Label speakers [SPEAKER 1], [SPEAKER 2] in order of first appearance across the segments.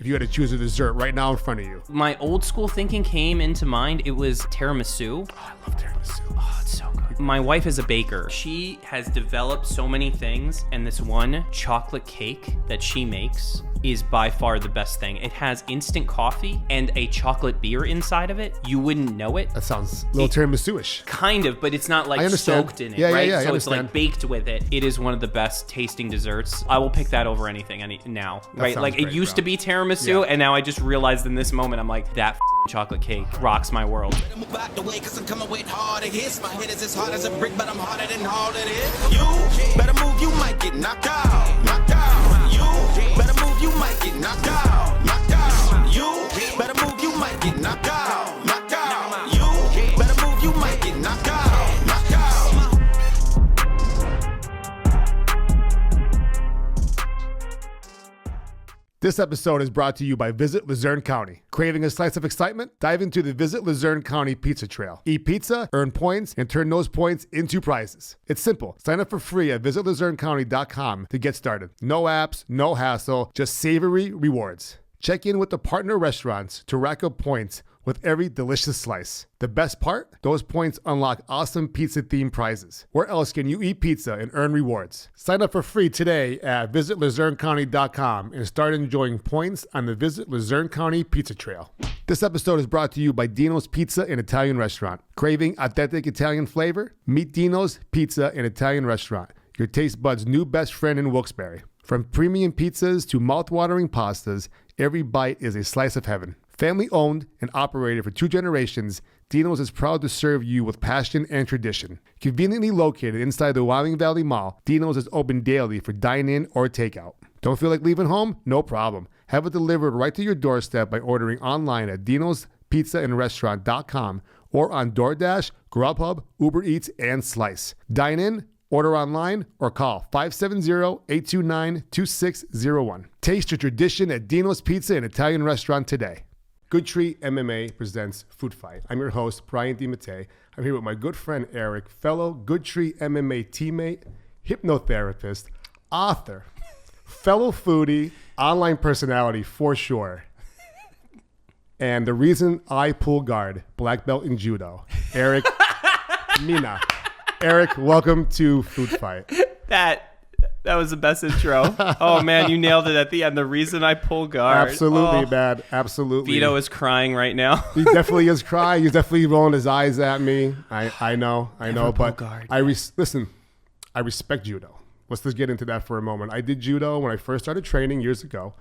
[SPEAKER 1] if you had to choose a dessert right now in front of you?
[SPEAKER 2] My old school thinking came into mind. It was tiramisu.
[SPEAKER 1] Oh, I love tiramisu.
[SPEAKER 2] Oh, it's so good. My wife is a baker. She has developed so many things, and this one chocolate cake that she makes is by far the best thing. It has instant coffee and a chocolate beer inside of it. You wouldn't know it.
[SPEAKER 1] That sounds a little tiramisu-ish.
[SPEAKER 2] Kind of, but it's not like soaked in it,
[SPEAKER 1] right?
[SPEAKER 2] Yeah,
[SPEAKER 1] I
[SPEAKER 2] so
[SPEAKER 1] understand.
[SPEAKER 2] it's like baked with it. It is one of the best tasting desserts. I will pick that over anything now, right? Like
[SPEAKER 1] great,
[SPEAKER 2] it used to be tiramisu, and now I just realized in this moment, I'm like, that chocolate cake rocks my world.
[SPEAKER 3] Move out the way, 'cause I'm coming with harder hits. My head is as hard as a brick, but I'm harder than all it is. You better move, you might get knocked out. Knocked out. You better move, you might get knocked out. Knocked out. You better move, you might get knocked out. Knocked out. You better move, you might get knocked out. Knocked out.
[SPEAKER 1] This episode is brought to you by Visit Luzerne County. Craving a slice of excitement? Dive into the Visit Luzerne County Pizza Trail. Eat pizza, earn points, and turn those points into prizes. It's simple. Sign up for free at visitluzernecounty.com to get started. No apps, no hassle, just savory rewards. Check in with the partner restaurants to rack up points with every delicious slice. The best part? Those points unlock awesome pizza-themed prizes. Where else can you eat pizza and earn rewards? Sign up for free today at visitluzernecounty.com and start enjoying points on the Visit Luzerne County Pizza Trail. This episode is brought to you by Dino's Pizza and Italian Restaurant. Craving authentic Italian flavor? Meet Dino's Pizza and Italian Restaurant, your taste bud's new best friend in Wilkes-Barre. From premium pizzas to mouth-watering pastas, every bite is a slice of heaven. Family owned and operated for 2 generations, Dino's is proud to serve you with passion and tradition. Conveniently located inside the Wyoming Valley Mall, Dino's is open daily for dine-in or takeout. Don't feel like leaving home? No problem. Have it delivered right to your doorstep by ordering online at dinospizzaandrestaurant.com or on DoorDash, Grubhub, Uber Eats, and Slice. Dine in, order online, or call 570-829-2601. Taste your tradition at Dino's Pizza and Italian Restaurant today. Good Tree MMA presents Food Fight. I'm your host, Brian DiMattei. I'm here with my good friend Eric, fellow Good Tree MMA teammate, hypnotherapist, author, fellow foodie, online personality for sure. And the reason I pull guard, black belt in judo, Eric Mina. Eric, welcome to Food Fight.
[SPEAKER 2] That was the best intro. Oh, man, you nailed it at the end. The reason I pull guard.
[SPEAKER 1] Absolutely, man. Absolutely.
[SPEAKER 2] Vito is crying right now.
[SPEAKER 1] He definitely is crying. He's definitely rolling his eyes at me. I know. But
[SPEAKER 2] guard.
[SPEAKER 1] Listen, I respect judo. Let's just get into that for a moment. I did judo when I first started training years ago,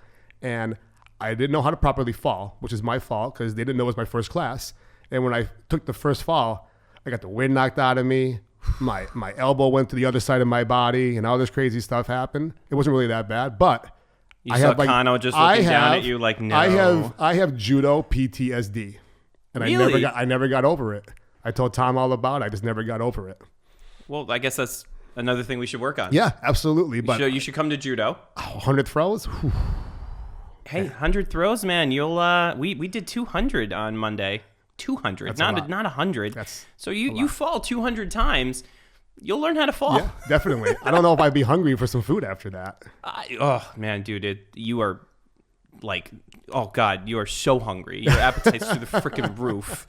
[SPEAKER 1] and I didn't know how to properly fall, which is my fault because they didn't know it was my first class. And when I took the first fall, I got the wind knocked out of me. My elbow went to the other side of my body, and all this crazy stuff happened. It wasn't really that bad, but
[SPEAKER 2] you saw Kano just looking down at you like, no.
[SPEAKER 1] I have judo PTSD, and
[SPEAKER 2] really?
[SPEAKER 1] I never got over it. I told Tom all about it. I just never got over it.
[SPEAKER 2] Well, I guess that's another thing we should work on.
[SPEAKER 1] Yeah, absolutely. But
[SPEAKER 2] you should come to judo.
[SPEAKER 1] 100 throws. Whew.
[SPEAKER 2] Hey, 100 throws, man. You'll we did 200 on Monday. 200, not 100. So you fall 200 times, you'll learn how to fall.
[SPEAKER 1] Yeah, definitely. I don't know if I'd be hungry for some food after that.
[SPEAKER 2] Oh man, dude, you are like, oh god, you are so hungry. Your appetite's through the freaking roof.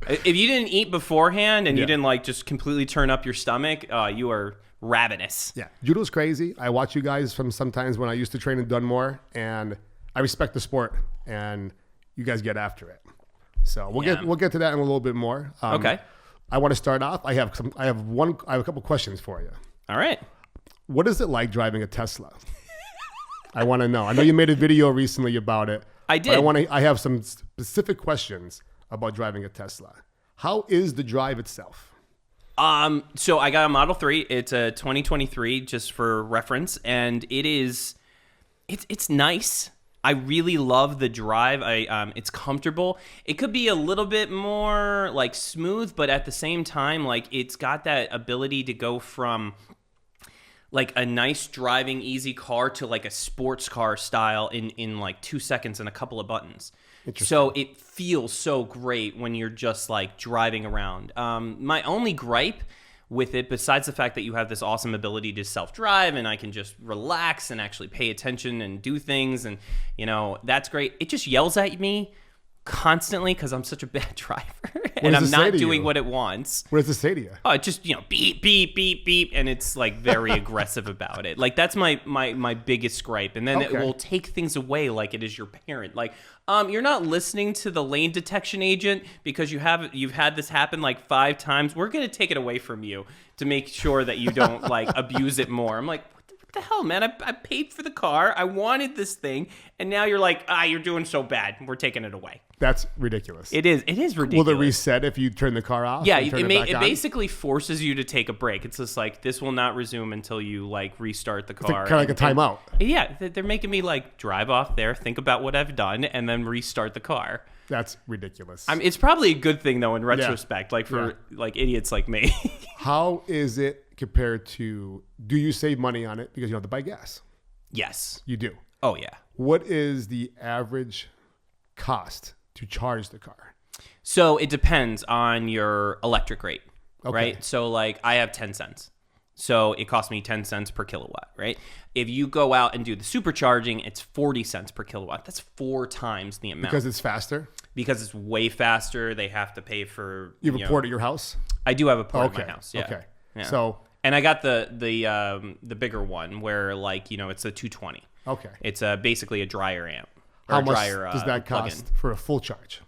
[SPEAKER 2] If you didn't eat beforehand and you didn't like just completely turn up your stomach, you are ravenous.
[SPEAKER 1] Yeah, judo's crazy. I watch you guys from sometimes when I used to train in Dunmore, and I respect the sport, and you guys get after it. So we'll get to that in a little bit more.
[SPEAKER 2] Okay.
[SPEAKER 1] I want to start off. I have a couple questions for you.
[SPEAKER 2] All right.
[SPEAKER 1] What is it like driving a Tesla? I want to know. I know you made a video recently about it.
[SPEAKER 2] I did.
[SPEAKER 1] I have some specific questions about driving a Tesla. How is the drive itself?
[SPEAKER 2] So I got a Model 3. It's a 2023, just for reference, and it's nice. I really love the drive. It's comfortable. It could be a little bit more like smooth, but at the same time, like it's got that ability to go from like a nice driving easy car to like a sports car style in like 2 seconds and a couple of buttons. So it feels so great when you're just like driving around. My only gripe with it, besides the fact that you have this awesome ability to self-drive and I can just relax and actually pay attention and do things, and that's great. It just yells at me constantly because I'm such a bad driver and I'm not doing what it wants.
[SPEAKER 1] What does it say to you?
[SPEAKER 2] Oh, it just beep beep beep beep, and it's like very aggressive about it. Like that's my biggest gripe. And then it will take things away like it is your parent. Like you're not listening to the lane detection agent because you've had this happen like 5 times. We're gonna take it away from you to make sure that you don't like abuse it more. I'm like, what the hell, man? I paid for the car. I wanted this thing, and now you're like, you're doing so bad. We're taking it away.
[SPEAKER 1] That's ridiculous.
[SPEAKER 2] It is ridiculous.
[SPEAKER 1] Will it reset if you turn the car off?
[SPEAKER 2] Yeah, it basically forces you to take a break. It's just like, this will not resume until you like restart the car.
[SPEAKER 1] It's kind of like a timeout.
[SPEAKER 2] Yeah, they're making me like drive off there, think about what I've done, and then restart the car.
[SPEAKER 1] That's ridiculous.
[SPEAKER 2] I mean, it's probably a good thing though in retrospect, like for like idiots like me.
[SPEAKER 1] How is it compared to? Do you save money on it because you don't have to buy gas?
[SPEAKER 2] Yes,
[SPEAKER 1] you do.
[SPEAKER 2] Oh yeah.
[SPEAKER 1] What is the average cost to charge the car?
[SPEAKER 2] So it depends on your electric rate, right? So like I have 10 cents. So it costs me 10 cents per kilowatt, right? If you go out and do the supercharging, it's 40 cents per kilowatt. That's 4 times the amount.
[SPEAKER 1] Because it's faster?
[SPEAKER 2] Because it's way faster. They have to pay for...
[SPEAKER 1] You have a port at your house?
[SPEAKER 2] I do have a port at my house, yeah.
[SPEAKER 1] Okay.
[SPEAKER 2] Yeah.
[SPEAKER 1] So...
[SPEAKER 2] And I got the bigger one where like, it's a 220.
[SPEAKER 1] Okay.
[SPEAKER 2] It's basically a dryer amp.
[SPEAKER 1] How much does that cost for a full charge?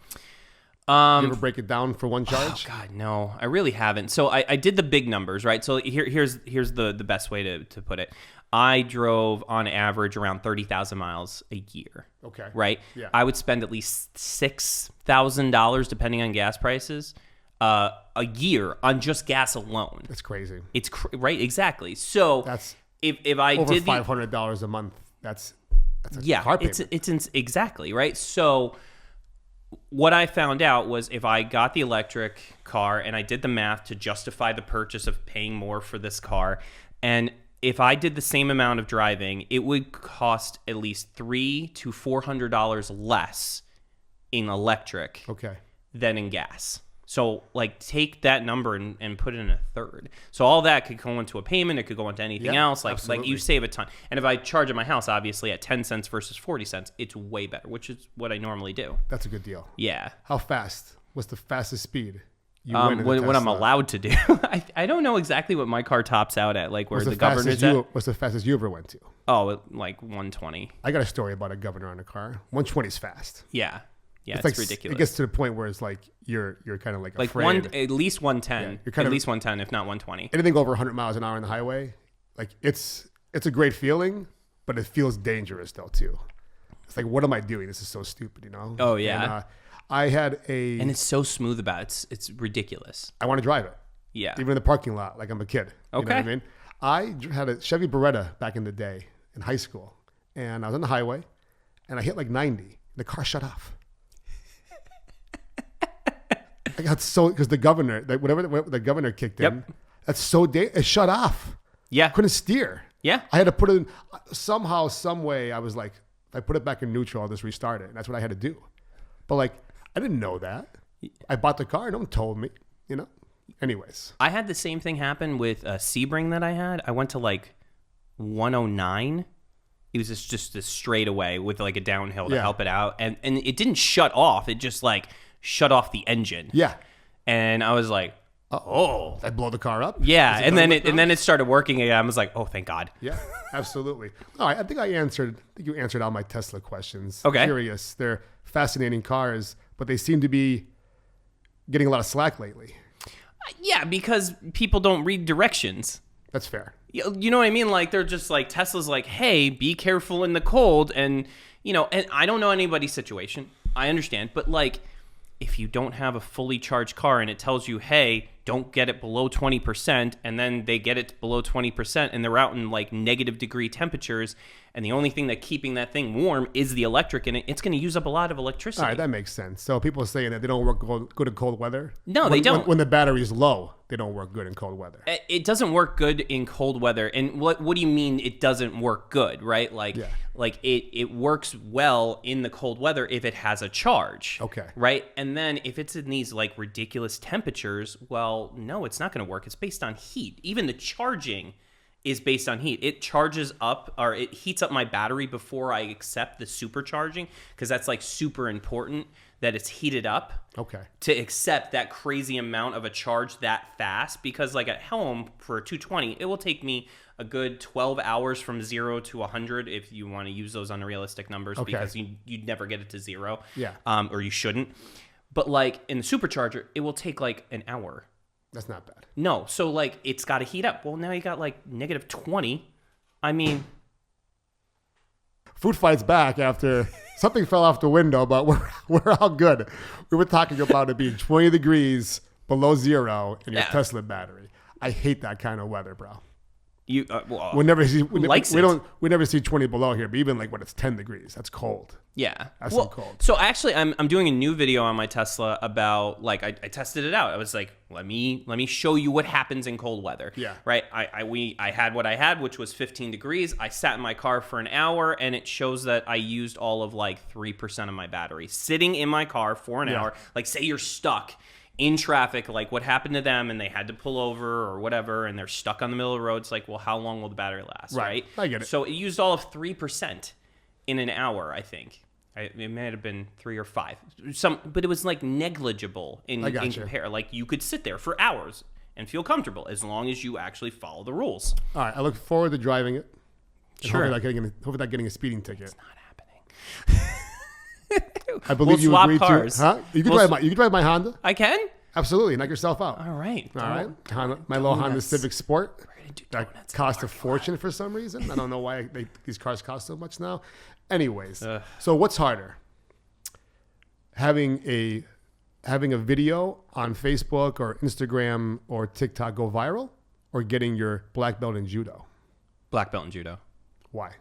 [SPEAKER 1] You ever break it down for one charge?
[SPEAKER 2] Oh God, no, I really haven't. So I did the big numbers, right? So here's the best way to put it. I drove on average around 30,000 miles a year.
[SPEAKER 1] Okay.
[SPEAKER 2] Right?
[SPEAKER 1] Yeah.
[SPEAKER 2] I would spend at least $6,000 depending on gas prices a year on just gas alone.
[SPEAKER 1] That's crazy.
[SPEAKER 2] It's right, exactly. So
[SPEAKER 1] that's
[SPEAKER 2] if I
[SPEAKER 1] over
[SPEAKER 2] did
[SPEAKER 1] $500 a month. That's a car payment.
[SPEAKER 2] it's exactly right. So what I found out was if I got the electric car and I did the math to justify the purchase of paying more for this car, and if I did the same amount of driving, it would cost at least $300 to $400 less in electric than in gas. So, like, take that number and put it in a third. So all that could go into a payment. It could go into anything else. Like you save a ton. And if I charge at my house, obviously, at 10 cents versus 40 cents, it's way better, which is what I normally do.
[SPEAKER 1] That's a good deal.
[SPEAKER 2] Yeah.
[SPEAKER 1] How fast? What's the fastest speed you
[SPEAKER 2] what I'm allowed to do? I don't know exactly what my car tops out at, like where the governor is at.
[SPEAKER 1] What's the fastest you ever went to?
[SPEAKER 2] Oh, like 120.
[SPEAKER 1] I got a story about a governor on a car. 120 is fast.
[SPEAKER 2] Yeah. Yeah, it's
[SPEAKER 1] like,
[SPEAKER 2] ridiculous.
[SPEAKER 1] It gets to the point where it's like you're kind of like afraid.
[SPEAKER 2] At least 110. Yeah, you're at least 110, if not 120.
[SPEAKER 1] Anything over 100 miles an hour on the highway, like it's a great feeling, but it feels dangerous though too. It's like, what am I doing? This is so stupid,
[SPEAKER 2] Oh yeah.
[SPEAKER 1] And, I had
[SPEAKER 2] and it's so smooth about it. It's ridiculous.
[SPEAKER 1] I want to drive it.
[SPEAKER 2] Yeah.
[SPEAKER 1] Even in the parking lot, like I'm a kid.
[SPEAKER 2] Okay.
[SPEAKER 1] You know what I mean? I had a Chevy Beretta back in the day in high school, and I was on the highway, and I hit like 90. The car shut off. I got so because the governor, whatever the governor kicked in, that's so it shut off.
[SPEAKER 2] Yeah,
[SPEAKER 1] couldn't steer.
[SPEAKER 2] Yeah,
[SPEAKER 1] I had to put it in somehow, some way. I was like, if I put it back in neutral, I'll just restart it. And that's what I had to do. But like, I didn't know that. I bought the car. No one told me. Anyways,
[SPEAKER 2] I had the same thing happen with a Sebring that I had. I went to like 109. It was just a straightaway with like a downhill to help it out, and it didn't shut off. It just like shut off the engine.
[SPEAKER 1] Yeah.
[SPEAKER 2] And I was like, oh,
[SPEAKER 1] did I blow the car up?
[SPEAKER 2] Yeah. And then it started working again. I was like, oh, thank God.
[SPEAKER 1] Yeah, absolutely. All right. I think you answered all my Tesla questions.
[SPEAKER 2] Okay.
[SPEAKER 1] Curious. They're fascinating cars, but they seem to be getting a lot of slack lately.
[SPEAKER 2] Yeah, because people don't read directions.
[SPEAKER 1] That's fair.
[SPEAKER 2] You know what I mean? Like, they're just like, Tesla's like, hey, be careful in the cold. And, and I don't know anybody's situation. I understand. But like, if you don't have a fully charged car and it tells you, hey, don't get it below 20%, and then they get it below 20% and they're out in like negative degree temperatures, and the only thing that's keeping that thing warm is the electric, and it's going to use up a lot of electricity.
[SPEAKER 1] All right, that makes sense. So people are saying that they don't work good in cold weather?
[SPEAKER 2] No, they don't.
[SPEAKER 1] When the battery is low, they don't work good in cold weather.
[SPEAKER 2] It doesn't work good in cold weather. And what do you mean it doesn't work good, right? Like, like it works well in the cold weather if it has a charge.
[SPEAKER 1] Okay.
[SPEAKER 2] Right? And then if it's in these like ridiculous temperatures, well, well, no, it's not going to work. It's based on heat. Even the charging is based on heat. It charges up, or it heats up my battery before I accept the supercharging, because that's like super important that it's heated up to accept that crazy amount of a charge that fast. Because like at home for a 220, it will take me a good 12 hours from 0 to 100 if you want to use those unrealistic numbers, because you'd never get it to 0. Or you shouldn't. But like in the supercharger, it will take like an hour.
[SPEAKER 1] That's not bad.
[SPEAKER 2] No, so like it's got to heat up. Well, now you got like negative 20. I mean,
[SPEAKER 1] food fights back after something fell off the window, but we're all good. We were talking about it being 20 degrees below 0 in your Tesla battery. I hate that kind of weather, bro.
[SPEAKER 2] We
[SPEAKER 1] never see 20 below here, but even like when it's 10 degrees, that's cold.
[SPEAKER 2] Yeah,
[SPEAKER 1] that's so cold.
[SPEAKER 2] So actually, I'm doing a new video on my Tesla about like I tested it out. I was like, let me show you what happens in cold weather.
[SPEAKER 1] Yeah.
[SPEAKER 2] Right. I had what I had, which was 15 degrees. I sat in my car for an hour, and it shows that I used all of like 3% of my battery sitting in my car for an hour. Like, say you're stuck in traffic, like what happened to them, and they had to pull over or whatever, and they're stuck on the middle of the road. It's like, well, how long will the battery last? Right.
[SPEAKER 1] I get it.
[SPEAKER 2] So it used all of 3% in an hour, I think. It may have been 3 or 5. But it was like negligible in compare. Like you could sit there for hours and feel comfortable as long as you actually follow the rules.
[SPEAKER 1] All right. I look forward to driving it.
[SPEAKER 2] Sure.
[SPEAKER 1] Hopefully not getting a speeding ticket.
[SPEAKER 2] It's not happening.
[SPEAKER 1] I believe you agreed to. Huh? You can drive my Honda.
[SPEAKER 2] I can?
[SPEAKER 1] Absolutely. Knock yourself out.
[SPEAKER 2] All right.
[SPEAKER 1] My little Honda Civic Sport. That cost a fortune for some reason. I don't know why these cars cost so much now. Anyways, so what's harder? Having a video on Facebook or Instagram or TikTok go viral, or getting your black belt in judo?
[SPEAKER 2] Black belt in judo.
[SPEAKER 1] Why?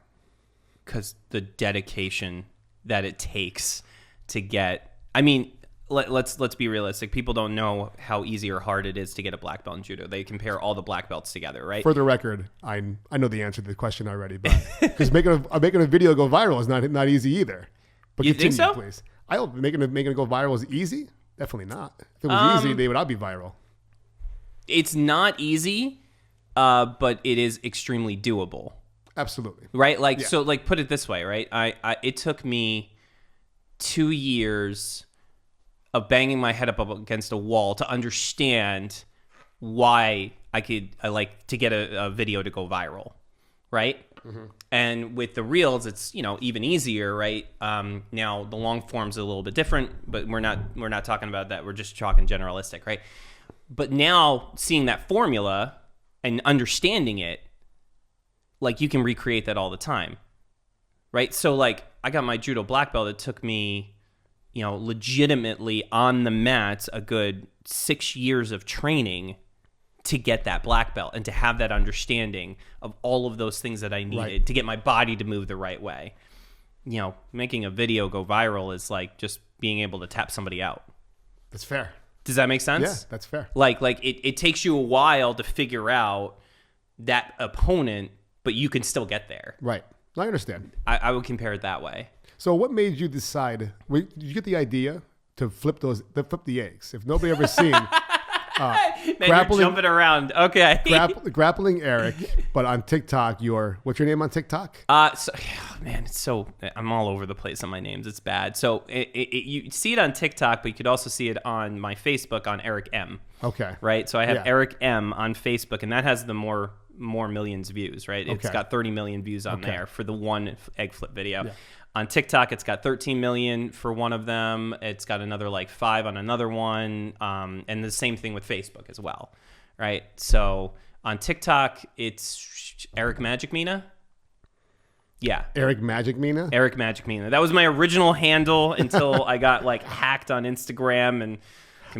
[SPEAKER 2] Because the dedication that it takes to get. I mean, let's be realistic. People don't know how easy or hard it is to get a black belt in judo. They compare all the black belts together, right?
[SPEAKER 1] For the record, I know the answer to the question already, but because making a video go viral is not easy either. But
[SPEAKER 2] you
[SPEAKER 1] continue,
[SPEAKER 2] think so?
[SPEAKER 1] Please. Making it go viral is easy? Definitely not. If it was easy, they would all be viral.
[SPEAKER 2] It's not easy, but it is extremely doable.
[SPEAKER 1] Absolutely.
[SPEAKER 2] Right? Like, so like put it this way, right? It took me 2 years of banging my head up against a wall to understand why I like to get a video to go viral. Right. Mm-hmm. And with the reels, it's, even easier. Right. Now the long form's a little bit different, but we're not talking about that. We're just talking generalistic. Right. But now seeing that formula and understanding it, like you can recreate that all the time. Right. So like I got my judo black belt. It took me, legitimately on the mats a good 6 years of training to get that black belt and to have that understanding of all of those things that I needed to get my body to move the right way. Making a video go viral is like just being able to tap somebody out.
[SPEAKER 1] That's fair.
[SPEAKER 2] Does that make sense?
[SPEAKER 1] Yeah, that's fair.
[SPEAKER 2] Like it takes you a while to figure out that opponent, but you can still get there.
[SPEAKER 1] Right. I understand.
[SPEAKER 2] I would compare it that way.
[SPEAKER 1] So what made you decide? Did you get the idea to flip the eggs? If nobody ever seen
[SPEAKER 2] you're jumping around. Okay.
[SPEAKER 1] Grappling Eric, but on TikTok, what's your name on TikTok?
[SPEAKER 2] I'm all over the place on my names. It's bad. So you see it on TikTok, but you could also see it on my Facebook on Eric M.
[SPEAKER 1] Okay.
[SPEAKER 2] Right. So I have Eric M on Facebook, and that has the more millions views. Right. It's got 30 million views on there for the one egg flip video. Yeah. On TikTok, it's got 13 million for one of them. It's got another 5 on another one. And the same thing with Facebook as well, right? So on TikTok, it's Eric Magic Mina. Yeah.
[SPEAKER 1] Eric Magic Mina?
[SPEAKER 2] Eric Magic Mina. That was my original handle until I got hacked on Instagram. And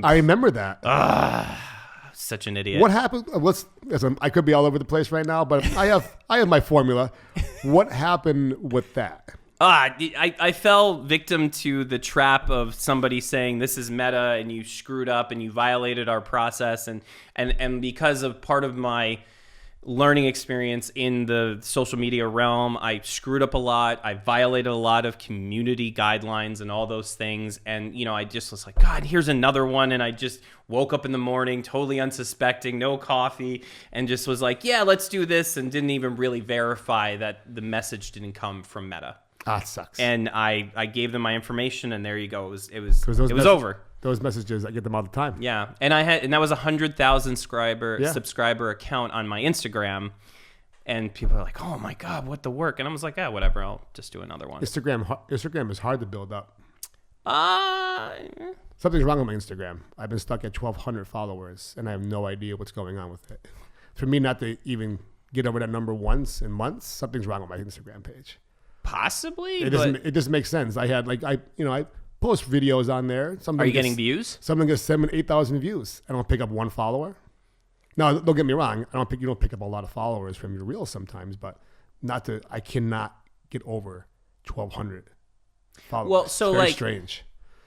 [SPEAKER 1] I remember that.
[SPEAKER 2] Such an idiot.
[SPEAKER 1] What happened? I could be all over the place right now, but I have my formula. What happened with that?
[SPEAKER 2] I fell victim to the trap of somebody saying this is meta and you screwed up and you violated our process and because of part of my learning experience in the social media realm. I screwed up a lot. I violated a lot of community guidelines and all those things. And, you know, I just was like, God, here's another one. And I just woke up in the morning totally unsuspecting, no coffee, and just was like, yeah, let's do this. And didn't even really verify that the message didn't come from Meta.
[SPEAKER 1] Ah, it sucks.
[SPEAKER 2] And I gave them my information, and there you go. It was over.
[SPEAKER 1] Those messages, I get them all the time.
[SPEAKER 2] Yeah, and that was 100,000 subscriber account on my Instagram, and people are like, "Oh my God, what the work?" And I was like, "Ah, whatever. I'll just do another one."
[SPEAKER 1] Instagram is hard to build up.
[SPEAKER 2] Uh,
[SPEAKER 1] Something's wrong with my Instagram. I've been stuck at 1,200 followers, and I have no idea what's going on with it. For me not to even get over that number once in months, something's wrong with my Instagram page.
[SPEAKER 2] Possibly,
[SPEAKER 1] It doesn't make sense. I had I post videos on there.
[SPEAKER 2] Are you getting views?
[SPEAKER 1] Something gets 8,000 views. I don't pick up one follower. No, don't get me wrong. You don't pick up a lot of followers from your reels sometimes, but I cannot get over 1,200 followers.
[SPEAKER 2] Well, so
[SPEAKER 1] it's very strange.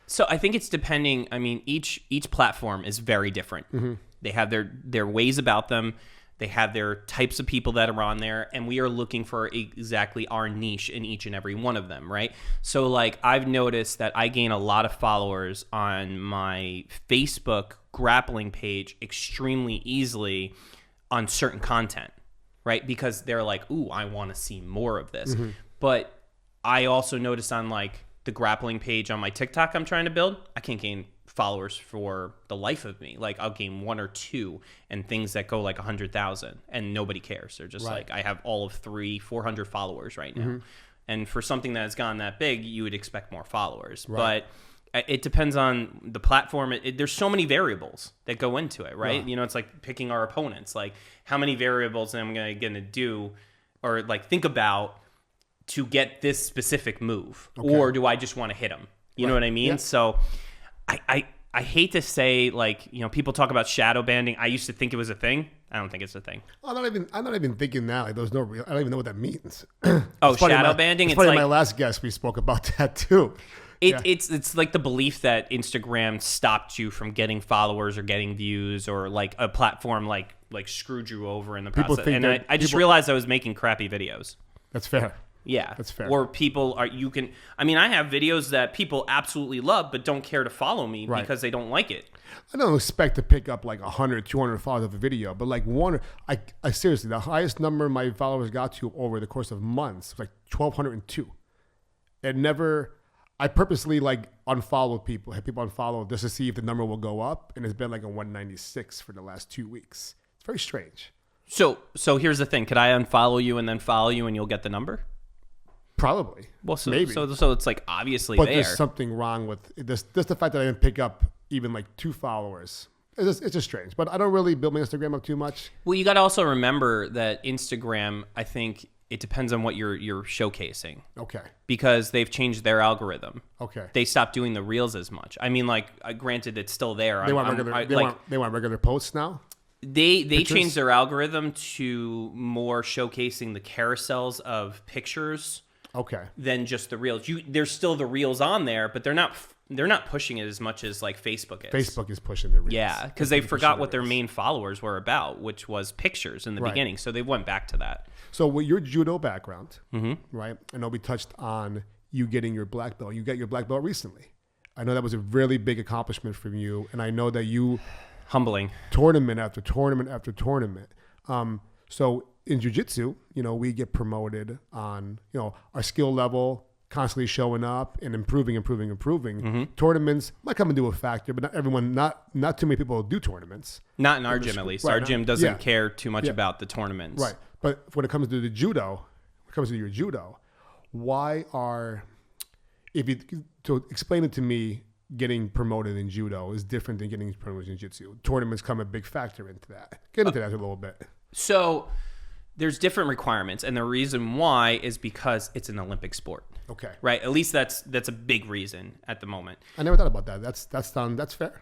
[SPEAKER 2] So I think it's depending. I mean, each platform is very different. Mm-hmm. They have their ways about them. They have their types of people that are on there, and we are looking for exactly our niche in each and every one of them, right? So, like, I've noticed that I gain a lot of followers on my Facebook grappling page extremely easily on certain content, right? Because they're like, ooh, I want to see more of this. Mm-hmm. But I also noticed on, like, the grappling page on my TikTok I'm trying to build, I can't gain followers for the life of me. Like, I'll gain 1 or 2 and things that go like 100,000 and nobody cares. They're just like, I have all of 400 followers right now. Mm-hmm. And for something that has gone that big, you would expect more followers. Right. But it depends on the platform. There's so many variables that go into it, right? You know, it's like picking our opponents. Like, how many variables am I going to do or like think about to get this specific move? Okay. Or do I just want to hit them? You know what I mean? Yeah. So I hate to say, like, you know, people talk about shadow banding. I used to think it was a thing. I don't think it's a thing.
[SPEAKER 1] I'm not even thinking that. Like, there's no real. I don't even know what that means.
[SPEAKER 2] Shadow banding.
[SPEAKER 1] It's like my last guest. We spoke about that too.
[SPEAKER 2] It's like the belief that Instagram stopped you from getting followers or getting views, or like a platform like screwed you over in the process. And I just realized I was making crappy videos.
[SPEAKER 1] That's fair.
[SPEAKER 2] Yeah,
[SPEAKER 1] that's fair.
[SPEAKER 2] Or I have videos that people absolutely love but don't care to follow me because they don't like it.
[SPEAKER 1] I don't expect to pick up like 100, 200 followers of a video, but like I seriously, the highest number my followers got to over the course of months was like 1,202. I purposely like unfollowed people, had people unfollow just to see if the number will go up, and it's been like a 196 for the last 2 weeks. It's very strange.
[SPEAKER 2] So here's the thing: could I unfollow you and then follow you, and you'll get the number?
[SPEAKER 1] Probably.
[SPEAKER 2] Well,
[SPEAKER 1] maybe.
[SPEAKER 2] So it's like obviously
[SPEAKER 1] but there's something wrong with this. Just the fact that I didn't pick up even like 2 followers. It's just strange. But I don't really build my Instagram up too much.
[SPEAKER 2] Well, you got to also remember that Instagram, I think it depends on what you're showcasing.
[SPEAKER 1] Okay.
[SPEAKER 2] Because they've changed their algorithm.
[SPEAKER 1] Okay.
[SPEAKER 2] They stopped doing the reels as much. I mean, like, granted, it's still there.
[SPEAKER 1] They want regular posts now?
[SPEAKER 2] They changed their algorithm to more showcasing the carousels of pictures.
[SPEAKER 1] Okay.
[SPEAKER 2] Than just the reels. There's still the reels on there, but they're not pushing it as much as like Facebook is.
[SPEAKER 1] Facebook is pushing the reels.
[SPEAKER 2] Yeah, because they forgot what their main followers were about, which was pictures in the beginning. So they went back to that.
[SPEAKER 1] So with your judo background, right? I know we touched on you getting your black belt. You got your black belt recently. I know that was a really big accomplishment from you, and I know that you
[SPEAKER 2] humbling
[SPEAKER 1] tournament after tournament after tournament. So in jiu-jitsu, you know, we get promoted on, you know, our skill level, constantly showing up and improving. Mm-hmm. Tournaments might come into a factor, but not too many people do tournaments.
[SPEAKER 2] Not in our gym, at least. Our gym doesn't care too much about the tournaments.
[SPEAKER 1] Right. But when it comes to your judo, to explain it to me, getting promoted in judo is different than getting promoted in jiu-jitsu. Tournaments come a big factor into that. Get into that a little bit. So
[SPEAKER 2] there's different requirements, and the reason why is because it's an Olympic sport.
[SPEAKER 1] Okay.
[SPEAKER 2] Right. At least that's a big reason at the moment.
[SPEAKER 1] I never thought about that. That's fair.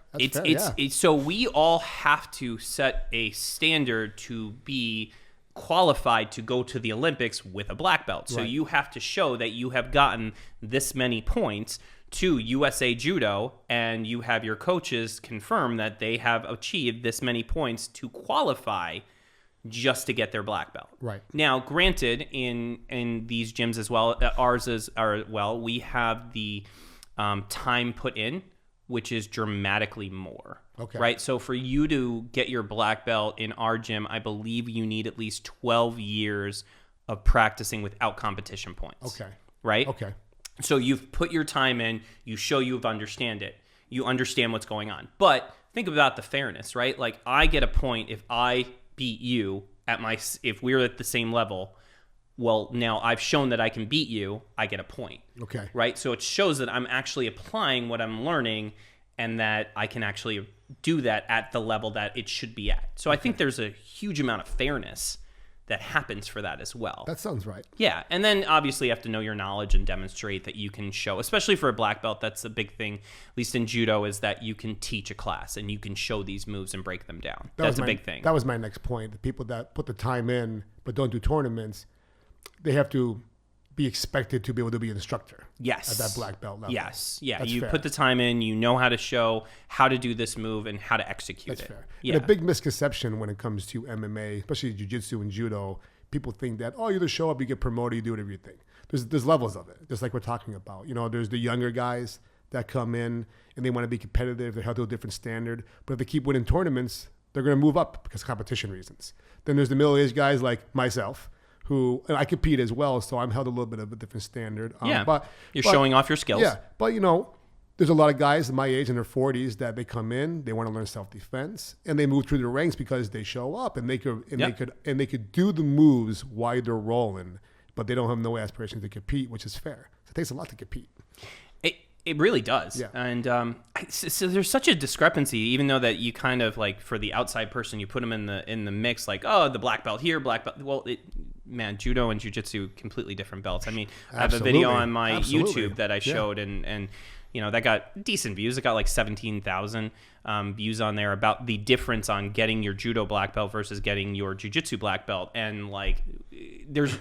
[SPEAKER 2] So we all have to set a standard to be qualified to go to the Olympics with a black belt. So you have to show that you have gotten this many points to USA Judo, and you have your coaches confirm that they have achieved this many points to qualify just to get their black belt.
[SPEAKER 1] Right.
[SPEAKER 2] Now, granted, in these gyms as well, we have the time put in, which is dramatically more.
[SPEAKER 1] Okay.
[SPEAKER 2] Right? So for you to get your black belt in our gym, I believe you need at least 12 years of practicing without competition points.
[SPEAKER 1] Okay.
[SPEAKER 2] Right?
[SPEAKER 1] Okay.
[SPEAKER 2] So you've put your time in, you show you've understand it. You understand what's going on. But think about the fairness, right? Like I get a point if I beat you if we're at the same level. Well, now I've shown that I can beat you, I get a point.
[SPEAKER 1] Okay.
[SPEAKER 2] Right? So it shows that I'm actually applying what I'm learning and that I can actually do that at the level that it should be at. So I think there's a huge amount of fairness that happens for that as well.
[SPEAKER 1] That sounds right.
[SPEAKER 2] Yeah, and then obviously you have to know your knowledge and demonstrate that you can show, especially for a black belt, that's a big thing, at least in Judo, is that you can teach a class and you can show these moves and break them down. That's a big thing.
[SPEAKER 1] That was my next point. The people that put the time in but don't do tournaments, they have to be expected to be able to be an instructor.
[SPEAKER 2] Yes.
[SPEAKER 1] At that black belt level.
[SPEAKER 2] Yes. Yeah,
[SPEAKER 1] That's
[SPEAKER 2] you
[SPEAKER 1] fair.
[SPEAKER 2] put the time in, you know how to show how to do this move and how to execute
[SPEAKER 1] That's
[SPEAKER 2] it.
[SPEAKER 1] fair.
[SPEAKER 2] Yeah.
[SPEAKER 1] And a big misconception when it comes to MMA, especially jiu-jitsu and judo, people think that, oh, you just show up, you get promoted, you do whatever you think. There's levels of it, just like we're talking about. You know, there's the younger guys that come in and they want to be competitive, they're held to a different standard. But if they keep winning tournaments, they're going to move up because of competition reasons. Then there's the middle-aged guys like myself, who, and I compete as well, so I'm held a little bit of a different standard.
[SPEAKER 2] But you're showing off your skills.
[SPEAKER 1] Yeah, but you know, there's a lot of guys my age in their 40s that they come in, they want to learn self-defense, and they move through the ranks because they show up and they could do the moves while they're rolling, but they don't have no aspirations to compete, which is fair. So it takes a lot to compete.
[SPEAKER 2] It really does. Yeah. And so there's such a discrepancy, even though that you kind of like, for the outside person, you put them in the mix, like, oh, the black belt here, black belt. Well, man, judo and jiu-jitsu, completely different belts. I mean, I have a video on my YouTube that I showed, and you know, that got decent views. It got like 17,000 views on there about the difference on getting your judo black belt versus getting your jiu-jitsu black belt. And like, there's